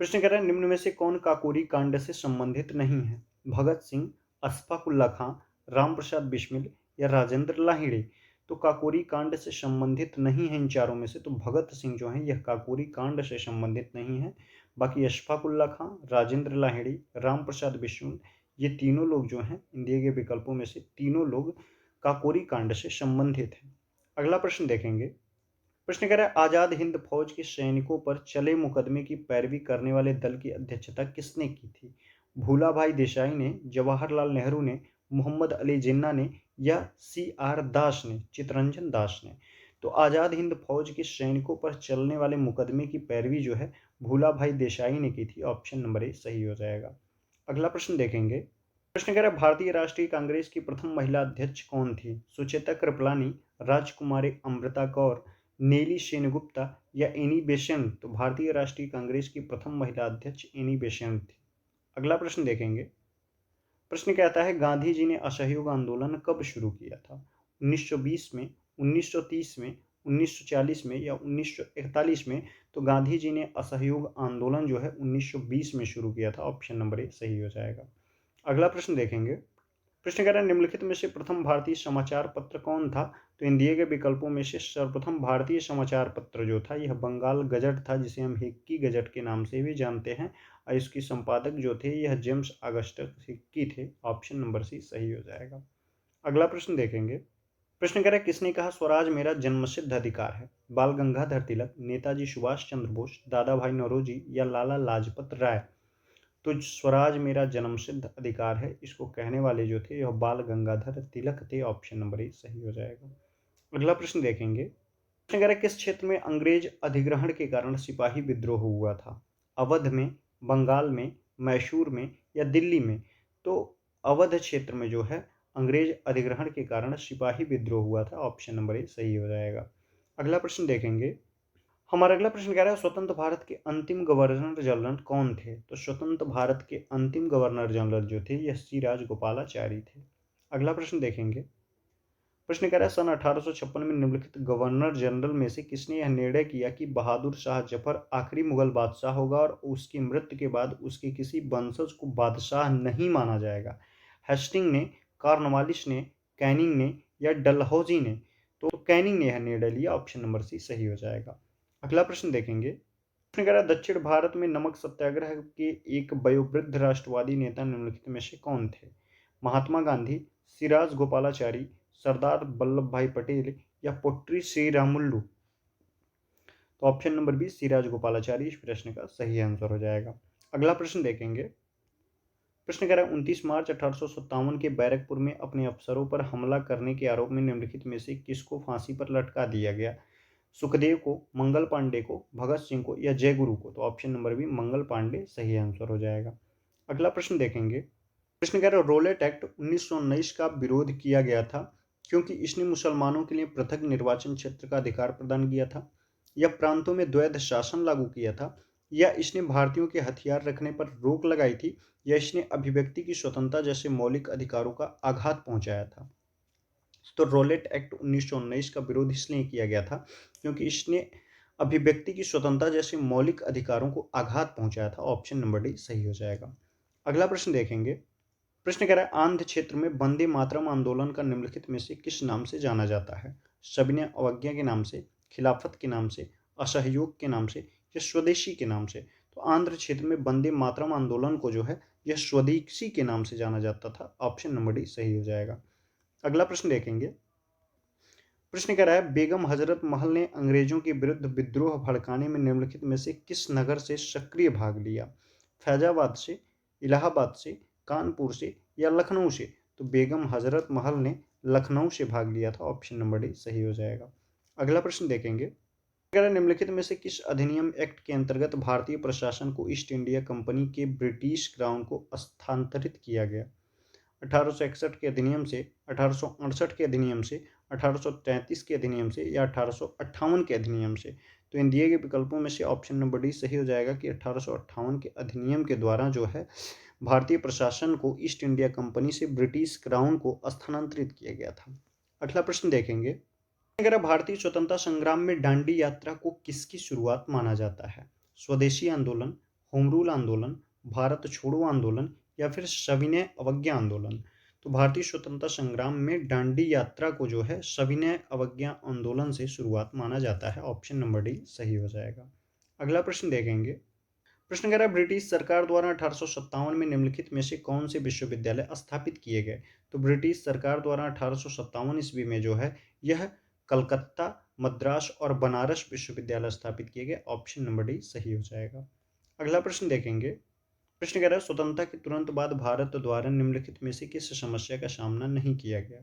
प्रश्न कह रहा है निम्न में से कौन काकोरी कांड से संबंधित नहीं है? भगत सिंह, अशफाक उल्ला खां, रामप्रसाद बिस्मिल या राजेंद्र लाहिड़ी? तो काकोरी कांड से संबंधित नहीं है इन चारों में से, तो भगत सिंह जो है यह काकोरी कांड से संबंधित नहीं है। बाकी अशफाक उल्ला खां, राजेंद्र लाहिड़ी, रामप्रसाद बिस्मिल, ये तीनों लोग जो हैं इन दिए गए विकल्पों में से तीनों लोग काकोरी कांड से संबंधित हैं। अगला प्रश्न देखेंगे। प्रश्न कह रहा है आजाद हिंद फौज के सैनिकों पर चले मुकदमे की पैरवी करने वाले दल की अध्यक्षता किसने की थी? भूला भाई देसाई ने, जवाहरलाल नेहरू ने, मोहम्मद अली जिन्ना ने या CR दास ने, चितरंजन दास ने? तो आजाद हिंद फौज के सैनिकों पर चलने वाले मुकदमे की पैरवी जो है भूला भाई देसाई ने की थी। ऑप्शन नंबर ए सही हो जाएगा। अगला प्रश्न देखेंगे। प्रश्न कह रहा है भारतीय राष्ट्रीय कांग्रेस की प्रथम महिला अध्यक्ष कौन थी? सुचेता कृपलानी, राजकुमारी अमृता कौर, नेली सेनगुप्ता या एनी बेसेंट? तो भारतीय राष्ट्रीय कांग्रेस की प्रथम महिला अध्यक्ष एनी बेसेंट थी। अगला प्रश्न देखेंगे। प्रश्न कहता है गांधी जी ने असहयोग आंदोलन कब शुरू किया था? 1920 में, 1930 में, 1940 में या 1941 में? तो गांधी जी ने असहयोग आंदोलन जो है 1920 में शुरू किया था। ऑप्शन नंबर ए सही हो जाएगा। अगला प्रश्न देखेंगे। प्रश्न कह रहा है निम्नलिखित में से प्रथम भारतीय समाचार पत्र कौन था? तो इन दिए गए विकल्पों में से सर्वप्रथम भारतीय समाचार पत्र जो था यह बंगाल गजट था, जिसे हम हिक्की गजट के नाम से भी जानते हैं, और इसके संपादक जो थे यह जेम्स अगस्टस हिक्की थे। ऑप्शन नंबर सी सही हो जाएगा। अगला प्रश्न देखेंगे। प्रश्न कह रहा है किसने कहा स्वराज मेरा जन्मसिद्ध अधिकार है? बाल गंगाधर तिलक, नेताजी सुभाष चंद्र बोस, दादा भाई नौरोजी या लाला लाजपत राय? तो स्वराज मेरा जन्मसिद्ध अधिकार है, इसको कहने वाले जो थे यह बाल गंगाधर तिलक थे। ऑप्शन नंबर ए सही हो जाएगा। अगला प्रश्न देखेंगे। प्रश्न कह रहा है किस क्षेत्र में अंग्रेज अधिग्रहण के कारण सिपाही विद्रोह हुआ था? अवध में, बंगाल में, मैसूर में या दिल्ली में? तो अवध क्षेत्र में जो है अंग्रेज अधिग्रहण के कारण सिपाही विद्रोह हुआ था। ऑप्शन नंबर ए सही हो जाएगा। अगला प्रश्न देखेंगे। हमारा अगला प्रश्न कह रहा है स्वतंत्र भारत के अंतिम गवर्नर जनरल कौन थे? तो स्वतंत्र भारत के अंतिम गवर्नर जनरल जो थे यह सी राजगोपालाचारी थे। अगला प्रश्न देखेंगे। प्रश्न कह रहा है सन 1856 में निम्नलिखित गवर्नर जनरल में से किसने यह निर्णय किया कि बहादुर शाह जफर आखिरी मुगल बादशाह होगा और उसकी मृत्यु के बाद उसके किसी वंशज को बादशाह नहीं माना जाएगा? हेस्टिंग ने, कॉर्नवालिस ने, कैनिंग ने या डलहौजी ने? तो कैनिंग ने यह निर्णय लिया। ऑप्शन नंबर सी सही हो जाएगा। अगला प्रश्न देखेंगे। प्रश्न कह रहा है दक्षिण भारत में नमक सत्याग्रह के एक वयोवृद्ध राष्ट्रवादी नेता निम्नलिखित में से कौन थे? महात्मा गांधी, सिराज गोपालाचारी, सरदार वल्लभ भाई पटेल या पोट्री श्रीरामुलु? तो ऑप्शन नंबर बी सिराज गोपालाचारी इस प्रश्न का सही आंसर हो जाएगा। अगला प्रश्न देखेंगे। प्रश्न कह रहा है 29 मार्च 1857 के बैरकपुर में अपने अफसरों पर हमला करने के आरोप में निम्नलिखित में से किसको फांसी पर लटका दिया गया? सुखदेव को, मंगल पांडे को, भगत सिंह को या जयगुरु को? तो option number B Mangal Pandey सही आंसर हो जाएगा। अगला प्रश्न देखेंगे। प्रश्न कह रहा है रोलेट एक्ट 1919 का विरोध किया गया था क्योंकि इसने मुसलमानों के लिए पृथक निर्वाचन क्षेत्र का अधिकार प्रदान किया था, या प्रांतों में द्वैध शासन लागू किया था, या इसने भारतीयों के हथियार रखने पर रोक लगाई थी, या इसने अभिव्यक्ति की स्वतंत्रता जैसे मौलिक अधिकारों का आघात पहुंचाया था। तो रॉलेट एक्ट 1919 का विरोध इसलिए किया गया था क्योंकि इसने अभिव्यक्ति की स्वतंत्रता जैसे मौलिक अधिकारों को आघात पहुंचाया था। ऑप्शन नंबर डी सही हो जाएगा। अगला प्रश्न देखेंगे। प्रश्न कह रहा है, आंध्र क्षेत्र में वंदे मातरम आंदोलन का निम्नलिखित में से किस नाम से जाना जाता है? सविनय अवज्ञा के नाम से, खिलाफत के नाम से, असहयोग के नाम से, या स्वदेशी के नाम से? तो आंध्र क्षेत्र में वंदे मातरम आंदोलन को जो है यह स्वदेशी के नाम से जाना जाता था। ऑप्शन नंबर डी सही हो जाएगा। अगला प्रश्न देखेंगे। प्रश्न कह रहा है, बेगम हजरत महल ने अंग्रेजों के विरुद्ध विद्रोह भड़काने में निम्नलिखित में से किस नगर से सक्रिय भाग लिया? फैजाबाद से, इलाहाबाद से, कानपुर से, या लखनऊ से? तो बेगम हजरत महल ने लखनऊ से भाग लिया था। ऑप्शन नंबर डी सही हो जाएगा। अगला प्रश्न देखेंगे। अगर निम्नलिखित में से किस अधिनियम एक्ट के अंतर्गत भारतीय प्रशासन को ईस्ट इंडिया कंपनी के ब्रिटिश क्राउन को स्थानांतरित किया गया? 1861 के अधिनियम से, 1868 के अधिनियम से, 1833 के अधिनियम से, या 1858 के अधिनियम से? तो इन दिए गए विकल्पों में से ऑप्शन नंबर डी सही हो जाएगा कि 1858 के अधिनियम के द्वारा जो है भारतीय प्रशासन को ईस्ट इंडिया कंपनी से ब्रिटिश क्राउन को स्थानांतरित किया गया था। अगला प्रश्न देखेंगे। अगर भारतीय स्वतंत्रता संग्राम में दांडी यात्रा को किसकी शुरुआत माना जाता है? स्वदेशी आंदोलन, होम रूल आंदोलन, भारत छोड़ो आंदोलन, या फिर सविनय अवज्ञा आंदोलन? तो भारतीय स्वतंत्रता संग्राम में दांडी यात्रा को जो है सविनय अवज्ञा आंदोलन से शुरुआत माना जाता है। ऑप्शन नंबर डी सही हो जाएगा। अगला प्रश्न देखेंगे। प्रश्न कह रहा है, ब्रिटिश सरकार द्वारा 1857 में निम्नलिखित में से कौन से विश्वविद्यालय स्थापित किए गए? तो ब्रिटिश सरकार द्वारा 1857 ईस्वी में जो है यह कलकत्ता, मद्रास और बनारस विश्वविद्यालय स्थापित किए गए। ऑप्शन नंबर डी सही हो जाएगा। अगला प्रश्न देखेंगे। प्रश्न कह रहा है, स्वतंत्रता के तुरंत बाद भारत द्वारा निम्नलिखित में से किस समस्या का सामना नहीं किया गया?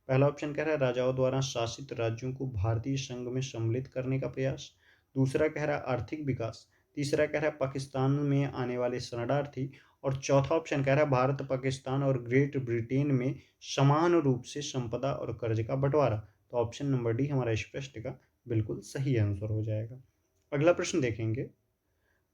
पहला ऑप्शन कह रहा है राजाओं द्वारा शासित राज्यों को भारतीय संघ में सम्मिलित करने का प्रयास। दूसरा कह रहा है आर्थिक विकास। तीसरा कह रहा है पाकिस्तान में आने वाले शरणार्थी। और चौथा ऑप्शन कह रहा है भारत, पाकिस्तान और ग्रेट ब्रिटेन में समान रूप से संपदा और कर्ज का बंटवारा। तो ऑप्शन नंबर डी हमारा इस प्रश्न का बिल्कुल सही आंसर हो जाएगा। अगला प्रश्न देखेंगे।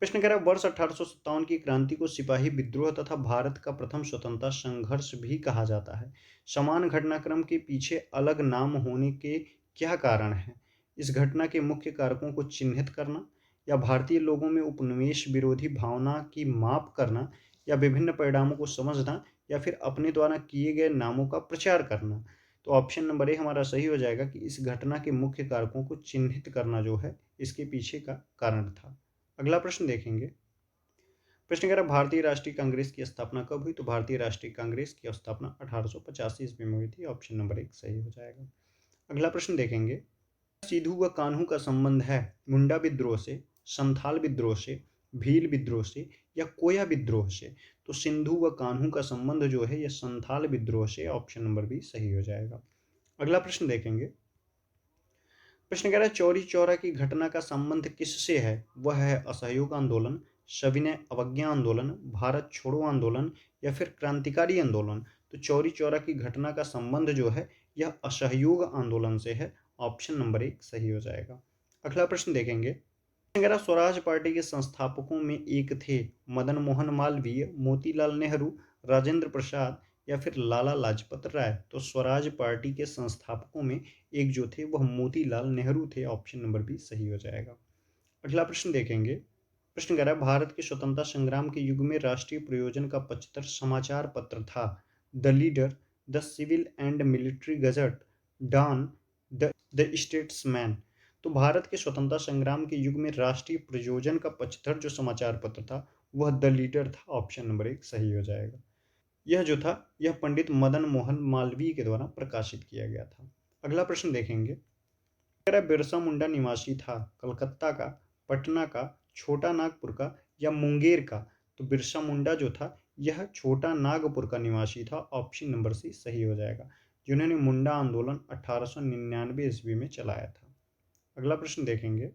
प्रश्न कह रहा है, वर्ष 1857 की क्रांति को सिपाही विद्रोह तथा भारत का प्रथम स्वतंत्रता संघर्ष भी कहा जाता है। समान घटनाक्रम के पीछे अलग नाम होने के क्या कारण है? इस घटना के मुख्य कारकों को चिन्हित करना, या भारतीय लोगों में उपनिवेश विरोधी भावना की माप करना, या विभिन्न परिणामों को समझना, या फिर अपने द्वारा किए गए नामों का प्रचार करना? तो ऑप्शन नंबर ए हमारा सही हो जाएगा कि इस घटना के मुख्य कारकों को चिन्हित करना जो है इसके पीछे का कारण था। अगला प्रश्न देखेंगे। प्रश्न कह रहा है, भारतीय राष्ट्रीय कांग्रेस की स्थापना कब हुई? तो भारतीय राष्ट्रीय कांग्रेस की स्थापना 1885 ईस्वी में हुई थी। ऑप्शन नंबर एक सही हो जाएगा। अगला प्रश्न देखेंगे। सिद्धू व कान्हू का संबंध है मुंडा विद्रोह से, संथाल विद्रोह से, भील विद्रोह से, या कोया विद्रोह से? तो सिंधु व कान्हू का संबंध जो है यह संथाल विद्रोह से। ऑप्शन नंबर बी सही हो जाएगा। अगला प्रश्न देखेंगे। प्रश्न कह रहा है, चौरी चौरा की घटना का संबंध किससे है? वह है असहयोग आंदोलन, सविनय अवज्ञा आंदोलन, भारत छोड़ो आंदोलन, या फिर क्रांतिकारी आंदोलन? तो चौरी चौरा की घटना का संबंध जो है यह असहयोग आंदोलन से है। ऑप्शन नंबर एक सही हो जाएगा। अगला प्रश्न देखेंगे। स्वराज पार्टी के संस्थापकों में एक थे मदन मोहन मालवीय, मोतीलाल नेहरू, राजेंद्र प्रसाद, या फिर लाला लाजपत राय? तो स्वराज पार्टी के संस्थापकों में एक जो थे वह मोतीलाल नेहरू थे। ऑप्शन नंबर बी सही हो जाएगा। अगला प्रश्न देखेंगे। प्रश्न कह रहा है, भारत के स्वतंत्रता संग्राम के युग में राष्ट्रीय प्रयोजन का पचतर समाचार पत्र था? The leader, the civil and military gazette, Dawn, the statesman? तो भारत के स्वतंत्रता संग्राम के युग में राष्ट्रीय प्रयोजन का पचहत्तर जो समाचार पत्र था वह द लीडर था। ऑप्शन नंबर एक सही हो जाएगा। यह जो था यह पंडित मदन मोहन मालवीय के द्वारा प्रकाशित किया गया था। अगला प्रश्न देखेंगे। बिरसा मुंडा निवासी था कलकत्ता का, पटना का, छोटा नागपुर का, या मुंगेर का? तो बिरसा मुंडा जो था यह छोटा नागपुर का निवासी था। ऑप्शन नंबर सी सही हो जाएगा, जिन्होंने मुंडा आंदोलन 1899 ईस्वी में चलाया था। अगला प्रश्न देखेंगे।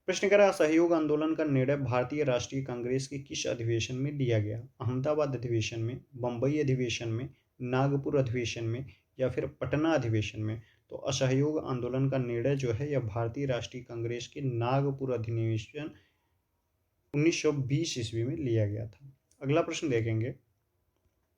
प्रश्न कह रहा है, असहयोग आंदोलन का निर्णय भारतीय राष्ट्रीय कांग्रेस के किस अधिवेशन में लिया गया? अहमदाबाद अधिवेशन में, बंबई अधिवेशन में, नागपुर अधिवेशन में, या फिर पटना अधिवेशन में? तो असहयोग आंदोलन का निर्णय जो है यह भारतीय राष्ट्रीय कांग्रेस के नागपुर अधिवेशन 1920 ईस्वी में लिया गया था। अगला प्रश्न देखेंगे।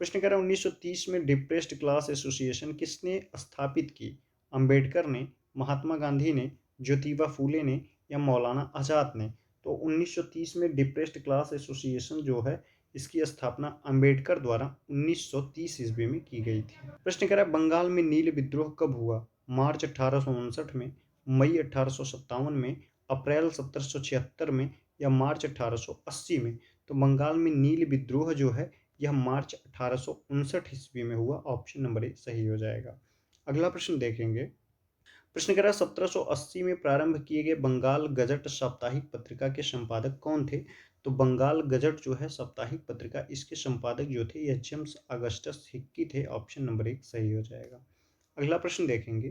प्रश्न कह रहा है 1930 में डिप्रेस्ड क्लास एसोसिएशन किसने स्थापित की? अंबेडकर ने, महात्मा गांधी ने, ज्योतिबा फूले ने या मौलाना आजाद ने? तो 1930 में डिप्रेस्ड क्लास एसोसिएशन जो है इसकी स्थापना अंबेडकर द्वारा 1930 ईस्वी में की गई थी। प्रश्न कह रहा है बंगाल में नील विद्रोह कब हुआ? मार्च 1859 में, मई 1857 में, अप्रैल 1776 में या मार्च 1880 में? तो बंगाल में नील विद्रोह जो है यह मार्च 1859 ईस्वी में हुआ। ऑप्शन नंबर ए सही हो जाएगा। अगला प्रश्न देखेंगे। प्रश्न कह रहा है 1780 में प्रारंभ किए गए बंगाल गजट साप्ताहिक पत्रिका के संपादक कौन थे? तो बंगाल गजट जो है साप्ताहिक पत्रिका, इसके संपादक जो थे यह जेम्स अगस्टस हिक्की थे। ऑप्शन नंबर एक सही हो जाएगा। अगला प्रश्न देखेंगे।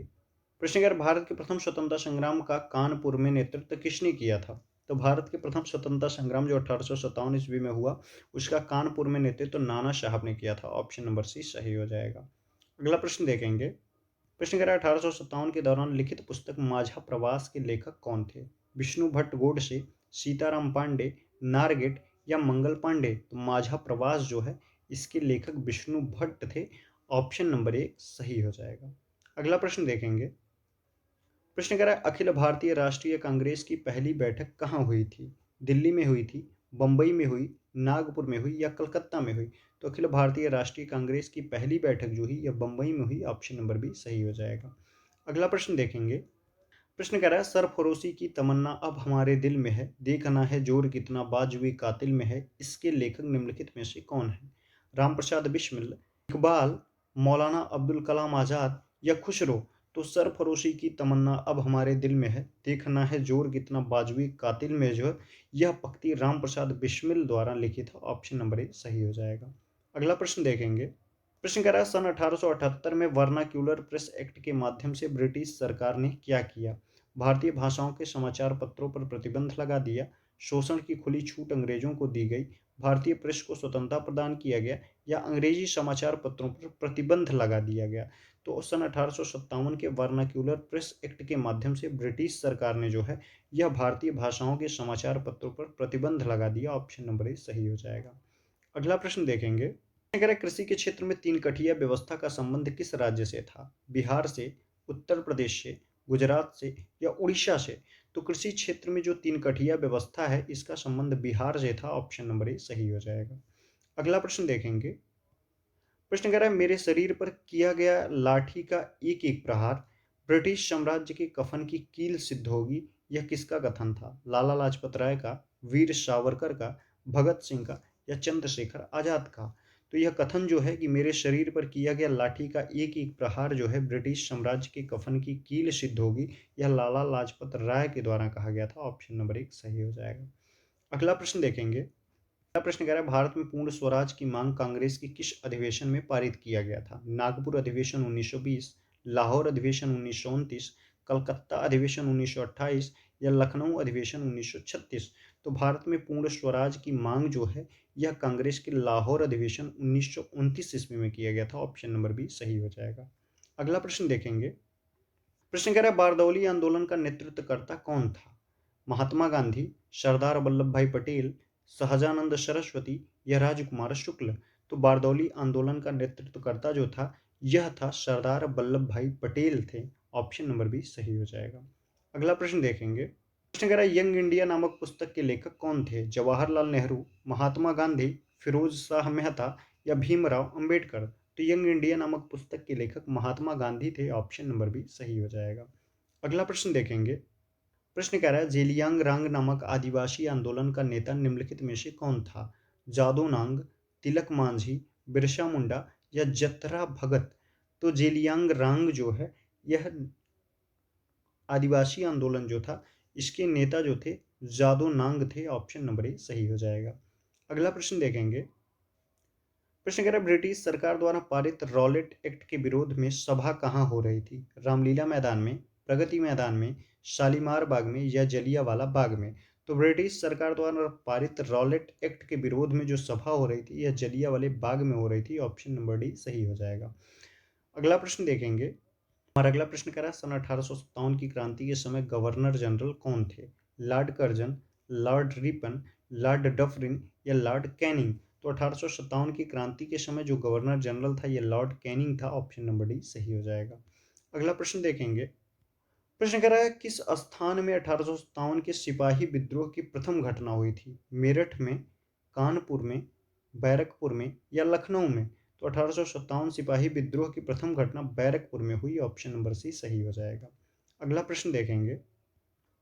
प्रश्न कह रहा है भारत के प्रथम स्वतंत्रता संग्राम का कानपुर में नेतृत्व किसने किया था? तो भारत के प्रथम स्वतंत्रता संग्राम जो 1857 ईस्वी में हुआ उसका कानपुर में नेतृत्व नाना साहब ने किया था। ऑप्शन नंबर सी सही हो जाएगा। अगला प्रश्न देखेंगे। प्रश्न कह रहा है 1857 के दौरान लिखित पुस्तक माझा प्रवास के लेखक कौन थे? विष्णु भट्ट गोडसे, सीताराम पांडे, नारगेट या मंगल पांडे? तो माझा प्रवास जो है इसके लेखक विष्णु भट्ट थे। ऑप्शन नंबर एक सही हो जाएगा। अगला प्रश्न देखेंगे। प्रश्न कह रहा है अखिल भारतीय राष्ट्रीय कांग्रेस की पहली बैठक कहाँ हुई थी? दिल्ली में हुई थी, बंबई में हुई, नागपुर में हुई या कलकत्ता में हुई? तो अखिल भारतीय राष्ट्रीय कांग्रेस की पहली बैठक जो हुई यह बंबई में हुई। ऑप्शन नंबर बी सही हो जाएगा। अगला प्रश्न देखेंगे। प्रश्न कह रहा है सरफरोशी की तमन्ना अब हमारे दिल में है, देखना है जोर कितना बाजुए कातिल में है, इसके लेखक निम्नलिखित में से कौन है? राम प्रसाद बिस्मिल, इकबाल, मौलाना अब्दुल कलाम आज़ाद या खुसरो? तो सरफरोशी की तमन्ना अब हमारे दिल में है, देखना है जोर कितना बाजुए कातिल में जो है यह पंक्ति राम प्रसाद बिस्मिल द्वारा लिखित है। ऑप्शन नंबर ए सही हो जाएगा। अगला प्रश्न देखेंगे। प्रश्न कह रहा है सन 1878 में वर्नाक्यूलर प्रेस एक्ट के माध्यम से ब्रिटिश सरकार ने क्या किया? भारतीय भाषाओं के समाचार पत्रों पर प्रतिबंध लगा दिया, शोषण की खुली छूट अंग्रेजों को दी गई, भारतीय प्रेस को स्वतंत्रता प्रदान किया गया या अंग्रेजी समाचार पत्रों पर प्रतिबंध लगा दिया गया? तो सन 1857 के वर्नाक्यूलर प्रेस एक्ट के माध्यम से ब्रिटिश सरकार ने जो है यह भारतीय भाषाओं के समाचार पत्रों पर प्रतिबंध लगा दिया। ऑप्शन नंबर ए सही हो जाएगा। अगला प्रश्न देखेंगे। अगर कृषि के क्षेत्र में तीन कठिया व्यवस्था का संबंध किस राज्य से था? बिहार से, उत्तर प्रदेश से, गुजरात से या उड़ीसा से? तो कृषि क्षेत्र में जो तीन कठिया व्यवस्था है इसका संबंध बिहार से था। ऑप्शन नंबर ए सही हो जाएगा। अगला प्रश्न देखेंगे। प्रश्न कह रहा है मेरे शरीर पर किया गया लाठी का एक एक प्रहार ब्रिटिश साम्राज्य के कफन की कील सिद्ध होगी, यह किसका कथन था? लाला लाजपत राय का, वीर सावरकर का, भगत सिंह का या चंद्रशेखर आजाद का? तो यह कथन जो है कि मेरे शरीर पर किया गया लाठी का एक एक प्रहार जो है ब्रिटिश साम्राज्य के कफन की कील सिद्ध होगी, यह लाला लाजपत राय के द्वारा कहा गया था। ऑप्शन नंबर एक सही हो जाएगा। अगला प्रश्न देखेंगे। अगला प्रश्न कह रहा है भारत में पूर्ण स्वराज की मांग कांग्रेस के किस अधिवेशन में पारित किया गया था? नागपुर अधिवेशन 1920, लाहौर अधिवेशन 1929, कलकत्ता अधिवेशन 1928 या लखनऊ अधिवेशन 1936? तो भारत में पूर्ण स्वराज की मांग जो है यह कांग्रेस के लाहौर अधिवेशन 1929 ईस्वी में किया गया था। ऑप्शन नंबर बी सही हो जाएगा। अगला प्रश्न देखेंगे। प्रश्न कह रहा है बारदौली आंदोलन का नेतृत्वकर्ता कौन था? महात्मा गांधी, सरदार वल्लभ भाई पटेल, सहजानंद सरस्वती या राजकुमार शुक्ल? तो बारदौली आंदोलन का नेतृत्वकर्ता जो था यह था सरदार वल्लभ भाई पटेल थे। ऑप्शन नंबर बी सही हो जाएगा। अगला प्रश्न देखेंगे। प्रश्न कह रहा है यंग इंडिया नामक पुस्तक के लेखक कौन थे? जवाहरलाल नेहरू, महात्मा गांधी, फिरोज शाह मेहता या भीमराव अंबेडकर? तो यंग इंडिया नामक पुस्तक के लेखक महात्मा गांधी थे। ऑप्शन नंबर बी सही हो जाएगा। अगला प्रश्न देखेंगे। प्रश्न कह रहा है जेलियांग रांग नामक आदिवासी आंदोलन का नेता निम्नलिखित में से कौन था? जादू नांग, तिलक मांझी, बिरसा मुंडा या जतरा भगत? तो जेलियांग रांग जो है यह आदिवासी आंदोलन जो था इसके नेता जो थे जादू नांग थे। ऑप्शन नंबर ए सही हो जाएगा। अगला प्रश्न देखेंगे। प्रश्न कह रहा है ब्रिटिश सरकार द्वारा पारित रॉलेट एक्ट के विरोध में सभा कहाँ हो रही थी? रामलीला मैदान में, प्रगति मैदान में, शालीमार बाग में या जलियांवाला बाग में? तो ब्रिटिश सरकार द्वारा पारित रॉलेट एक्ट के विरोध में जो सभा हो रही थी यह जलियांवाले बाग में हो रही थी। ऑप्शन नंबर डी सही हो जाएगा। अगला प्रश्न देखेंगे। हमारा अगला प्रश्न कह रहा है सन 1857 की क्रांति के समय गवर्नर जनरल कौन थे? Lord Curzon, Lord Ripon, Lord Dufferin या लॉर्ड कैनिंग? तो 1857 की क्रांति के समय जो गवर्नर जनरल था ये लॉर्ड कैनिंग था। ऑप्शन नंबर डी सही हो जाएगा। अगला प्रश्न देखेंगे। प्रश्न कह रहा है किस स्थान में 1857 के सिपाही विद्रोह की प्रथम घटना हुई थी? मेरठ में, कानपुर में, बैरकपुर में या लखनऊ में? तो 1857 सिपाही विद्रोह की प्रथम घटना बैरकपुर में हुई। ऑप्शन नंबर सी सही हो जाएगा। अगला प्रश्न देखेंगे।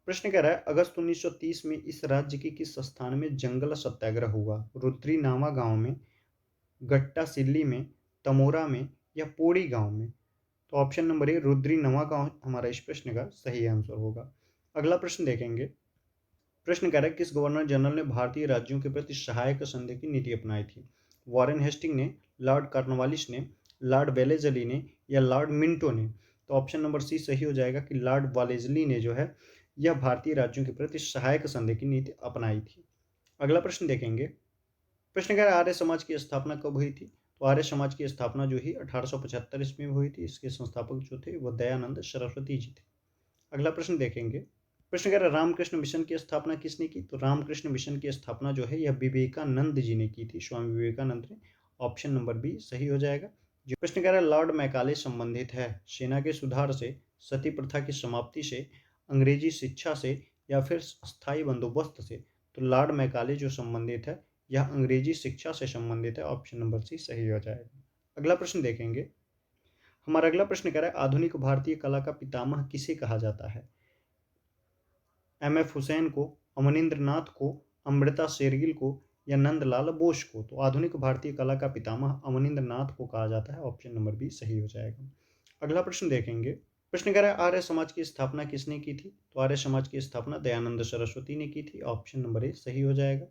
प्रश्न कह रहा है अगस्त 1930 में इस राज्य के किस स्थान में जंगल सत्याग्रह हुआ? रुद्री नामा गांव में, गट्टा सिल्ली में, तमोरा में या पोड़ी गांव में? तो ऑप्शन नंबर ए रुद्री नवा गांव हमारा इस प्रश्न का सही आंसर होगा। अगला प्रश्न देखेंगे। प्रश्न कह रहा है किस गवर्नर जनरल ने भारतीय राज्यों के प्रति सहायक संधि की नीति अपनाई थी? वॉरेन हेस्टिंग ने, लॉर्ड कॉर्नवालिस ने, लॉर्ड वेलेजली ने या लॉर्ड मिंटो ने? तो ऑप्शन नंबर सी सही हो जाएगा कि लॉर्ड वालेजली ने जो है यह भारतीय राज्यों के प्रति सहायक संधि की नीति अपनाई थी। अगला प्रश्न देखेंगे। प्रश्न कह रहा है आर्य समाज की स्थापना कब हुई थी? तो आर्य समाज की स्थापना जो ही 1875 ईस्वी में हुई थी। इसके संस्थापक जो थे वह दयानंद सरस्वती जी थे। अगला प्रश्न देखेंगे। प्रश्न कह रहा है रामकृष्ण मिशन की स्थापना किसने की? तो रामकृष्ण मिशन की स्थापना जो है यह विवेकानंद जी ने की थी, स्वामी विवेकानंद ने। ऑप्शन नंबर बी सही हो जाएगा। जो प्रश्न कह रहा है लॉर्ड मैकाले संबंधित है सेना के सुधार से, सती प्रथा की समाप्ति से, अंग्रेजी शिक्षा से या फिर स्थायी बंदोबस्त से? तो लॉर्ड मैकाले जो संबंधित है यह अंग्रेजी शिक्षा से संबंधित है। ऑप्शन नंबर सी सही हो जाएगा। अगला प्रश्न देखेंगे। हमारा अगला प्रश्न कह रहा है आधुनिक भारतीय कला का पितामह किसे कहा जाता है? एम.एफ. हुसैन को, अवनींद्र नाथ को, अमृता शेरगिल को या नंदलाल बोस को? तो आधुनिक भारतीय कला का पितामह अवनींद्र नाथ को कहा जाता है। ऑप्शन नंबर बी सही हो जाएगा। अगला प्रश्न देखेंगे। प्रश्न कह रहा है आर्य समाज की स्थापना किसने की थी? तो आर्य समाज की स्थापना दयानंद सरस्वती ने की थी। ऑप्शन नंबर ए सही हो जाएगा।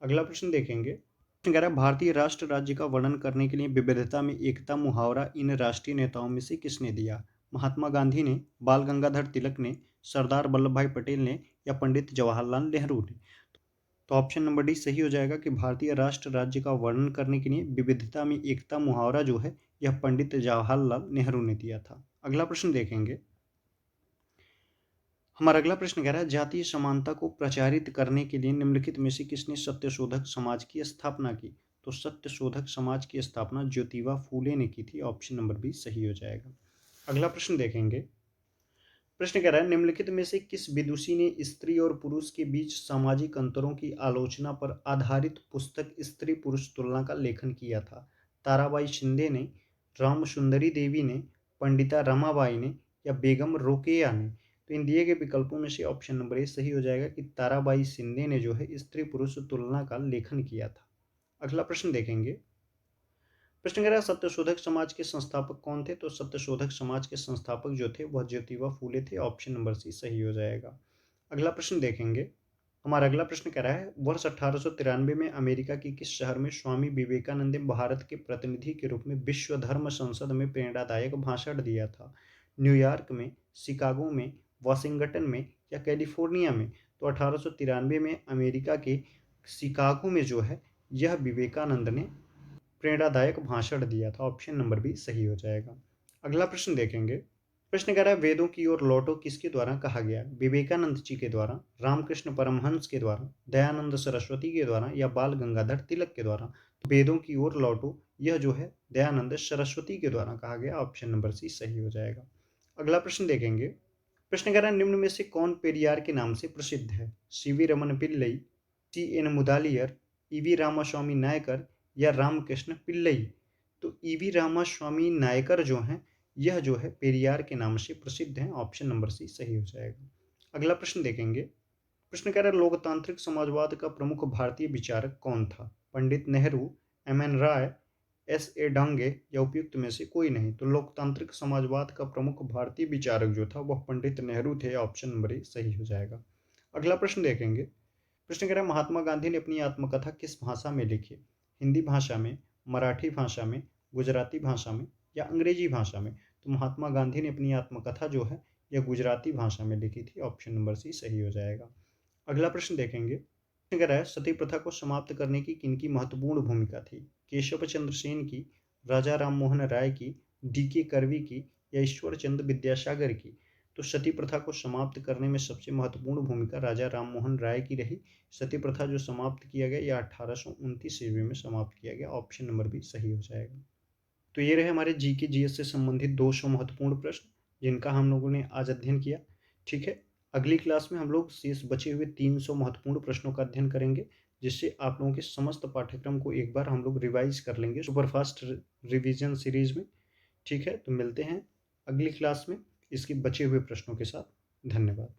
अगला प्रश्न देखेंगे। प्रश्न कह रहा है भारतीय राष्ट्र राज्य का वर्णन करने के लिए विविधता में एकता मुहावरा इन राष्ट्रीय नेताओं में से किसने दिया? महात्मा गांधी ने, बाल गंगाधर तिलक ने, सरदार वल्लभ भाई पटेल ने या पंडित जवाहरलाल नेहरू ने? तो ऑप्शन नंबर डी सही हो जाएगा कि भारतीय राष्ट्र राज्य का वर्णन करने के लिए विविधता में एकता मुहावरा जो है यह पंडित जवाहरलाल नेहरू ने दिया था। अगला प्रश्न देखेंगे। हमारा अगला प्रश्न कह रहा है जातीय समानता को प्रचारित करने के लिए निम्नलिखित में से किसने सत्यशोधक समाज की स्थापना की? तो सत्यशोधक समाज की स्थापना ज्योतिबा फूले ने की थी। ऑप्शन नंबर बी सही हो जाएगा। अगला प्रश्न देखेंगे। प्रश्न कह रहा है निम्नलिखित में से किस विदुषी ने स्त्री और पुरुष के बीच सामाजिक अंतरों की आलोचना पर आधारित पुस्तक स्त्री पुरुष तुलना का लेखन किया था? ताराबाई शिंदे ने, राम सुंदरी देवी ने, पंडिता रमाबाई ने या बेगम रोकेया ने? तो इन दिए गए विकल्पों में से ऑप्शन नंबर ए सही हो जाएगा कि ताराबाई शिंदे ने जो है स्त्री पुरुष तुलना का लेखन किया था। अगला प्रश्न देखेंगे। प्रश्न कह रहा है सत्यशोधक समाज के संस्थापक कौन थे? तो सत्यशोधक समाज के संस्थापक जो थे वह ज्योतिबा फूले थे। ऑप्शन नंबर सी सही हो जाएगा। अगला प्रश्न देखेंगे। हमारा अगला प्रश्न कह रहा है वर्ष 1893 में अमेरिका के किस शहर में स्वामी विवेकानंद ने भारत के प्रतिनिधि के रूप में विश्व धर्म संसद में प्रेरणादायक भाषण दिया था? न्यूयॉर्क में, शिकागो में, वाशिंगटन में या कैलिफोर्निया में? तो 1893 में अमेरिका के शिकागो में जो है यह विवेकानंद ने प्रेरणादायक भाषण दिया था। ऑप्शन नंबर बी सही हो जाएगा। अगला प्रश्न देखेंगे। प्रश्न कह रहा है वेदों की ओर लौटो किसके द्वारा कहा गया? विवेकानंद जी के द्वारा, रामकृष्ण परमहंस के द्वारा, दयानंद सरस्वती के द्वारा या बाल गंगाधर तिलक के द्वारा? तो वेदों की ओर लौटो यह जो है दयानंद सरस्वती के द्वारा कहा गया। ऑप्शन नंबर सी सही हो जाएगा। अगला प्रश्न देखेंगे। प्रश्न कह रहा है निम्न में से कौन पेरियार के नाम से प्रसिद्ध है? CV. Raman Pillai, CN. Mudaliar, EV. Ramaswamy Naikar या रामकृष्ण पिल्लई? तो ई.वी. रामास्वामी नायकर जो हैं यह जो है पेरियार के नाम से प्रसिद्ध हैं। ऑप्शन नंबर सी सही हो जाएगा। अगला प्रश्न देखेंगे। प्रश्न कह रहा है लोकतांत्रिक समाजवाद का प्रमुख भारतीय विचारक कौन था? पंडित नेहरू, एम.एन. राय, एस.ए. डांगे या उपयुक्त में से कोई नहीं? तो लोकतांत्रिक समाजवाद का प्रमुख भारतीय विचारक जो था वह पंडित नेहरू थे। ऑप्शन नंबर ए सही हो जाएगा। अगला प्रश्न देखेंगे। प्रश्न कह रहा है महात्मा गांधी ने अपनी आत्मकथा किस भाषा में लिखी? हिंदी भाषा में, मराठी भाषा में, गुजराती भाषा में या अंग्रेजी भाषा में? तो महात्मा गांधी ने अपनी आत्मकथा जो है यह गुजराती भाषा में लिखी थी। ऑप्शन नंबर सी सही हो जाएगा। अगला प्रश्न देखेंगे। प्रश्न कह रहा है सती प्रथा को समाप्त करने की किनकी महत्वपूर्ण भूमिका थी? केशव चंद्र सेन की, राजा राम मोहन राय की, डी.के. कर्वे की या ईश्वर चंद्र विद्यासागर की? तो सती प्रथा को समाप्त करने में सबसे महत्वपूर्ण भूमिका राजा राममोहन राय की रही। सती प्रथा जो समाप्त किया गया या 1829 ईस्वी में समाप्त किया गया। ऑप्शन नंबर बी सही हो जाएगा। तो ये रहे हमारे जीके जीएस से संबंधित 200 महत्वपूर्ण प्रश्न जिनका हम लोगों ने आज अध्ययन किया। ठीक है, अगली क्लास में हम लोग शेष बचे हुए 300 महत्वपूर्ण प्रश्नों का अध्ययन करेंगे, जिससे आप लोगों के समस्त पाठ्यक्रम को एक बार हम लोग रिवाइज कर लेंगे सुपरफास्ट रिवीजन सीरीज में। ठीक है, तो मिलते हैं अगली क्लास में इसके बचे हुए प्रश्नों के साथ। धन्यवाद।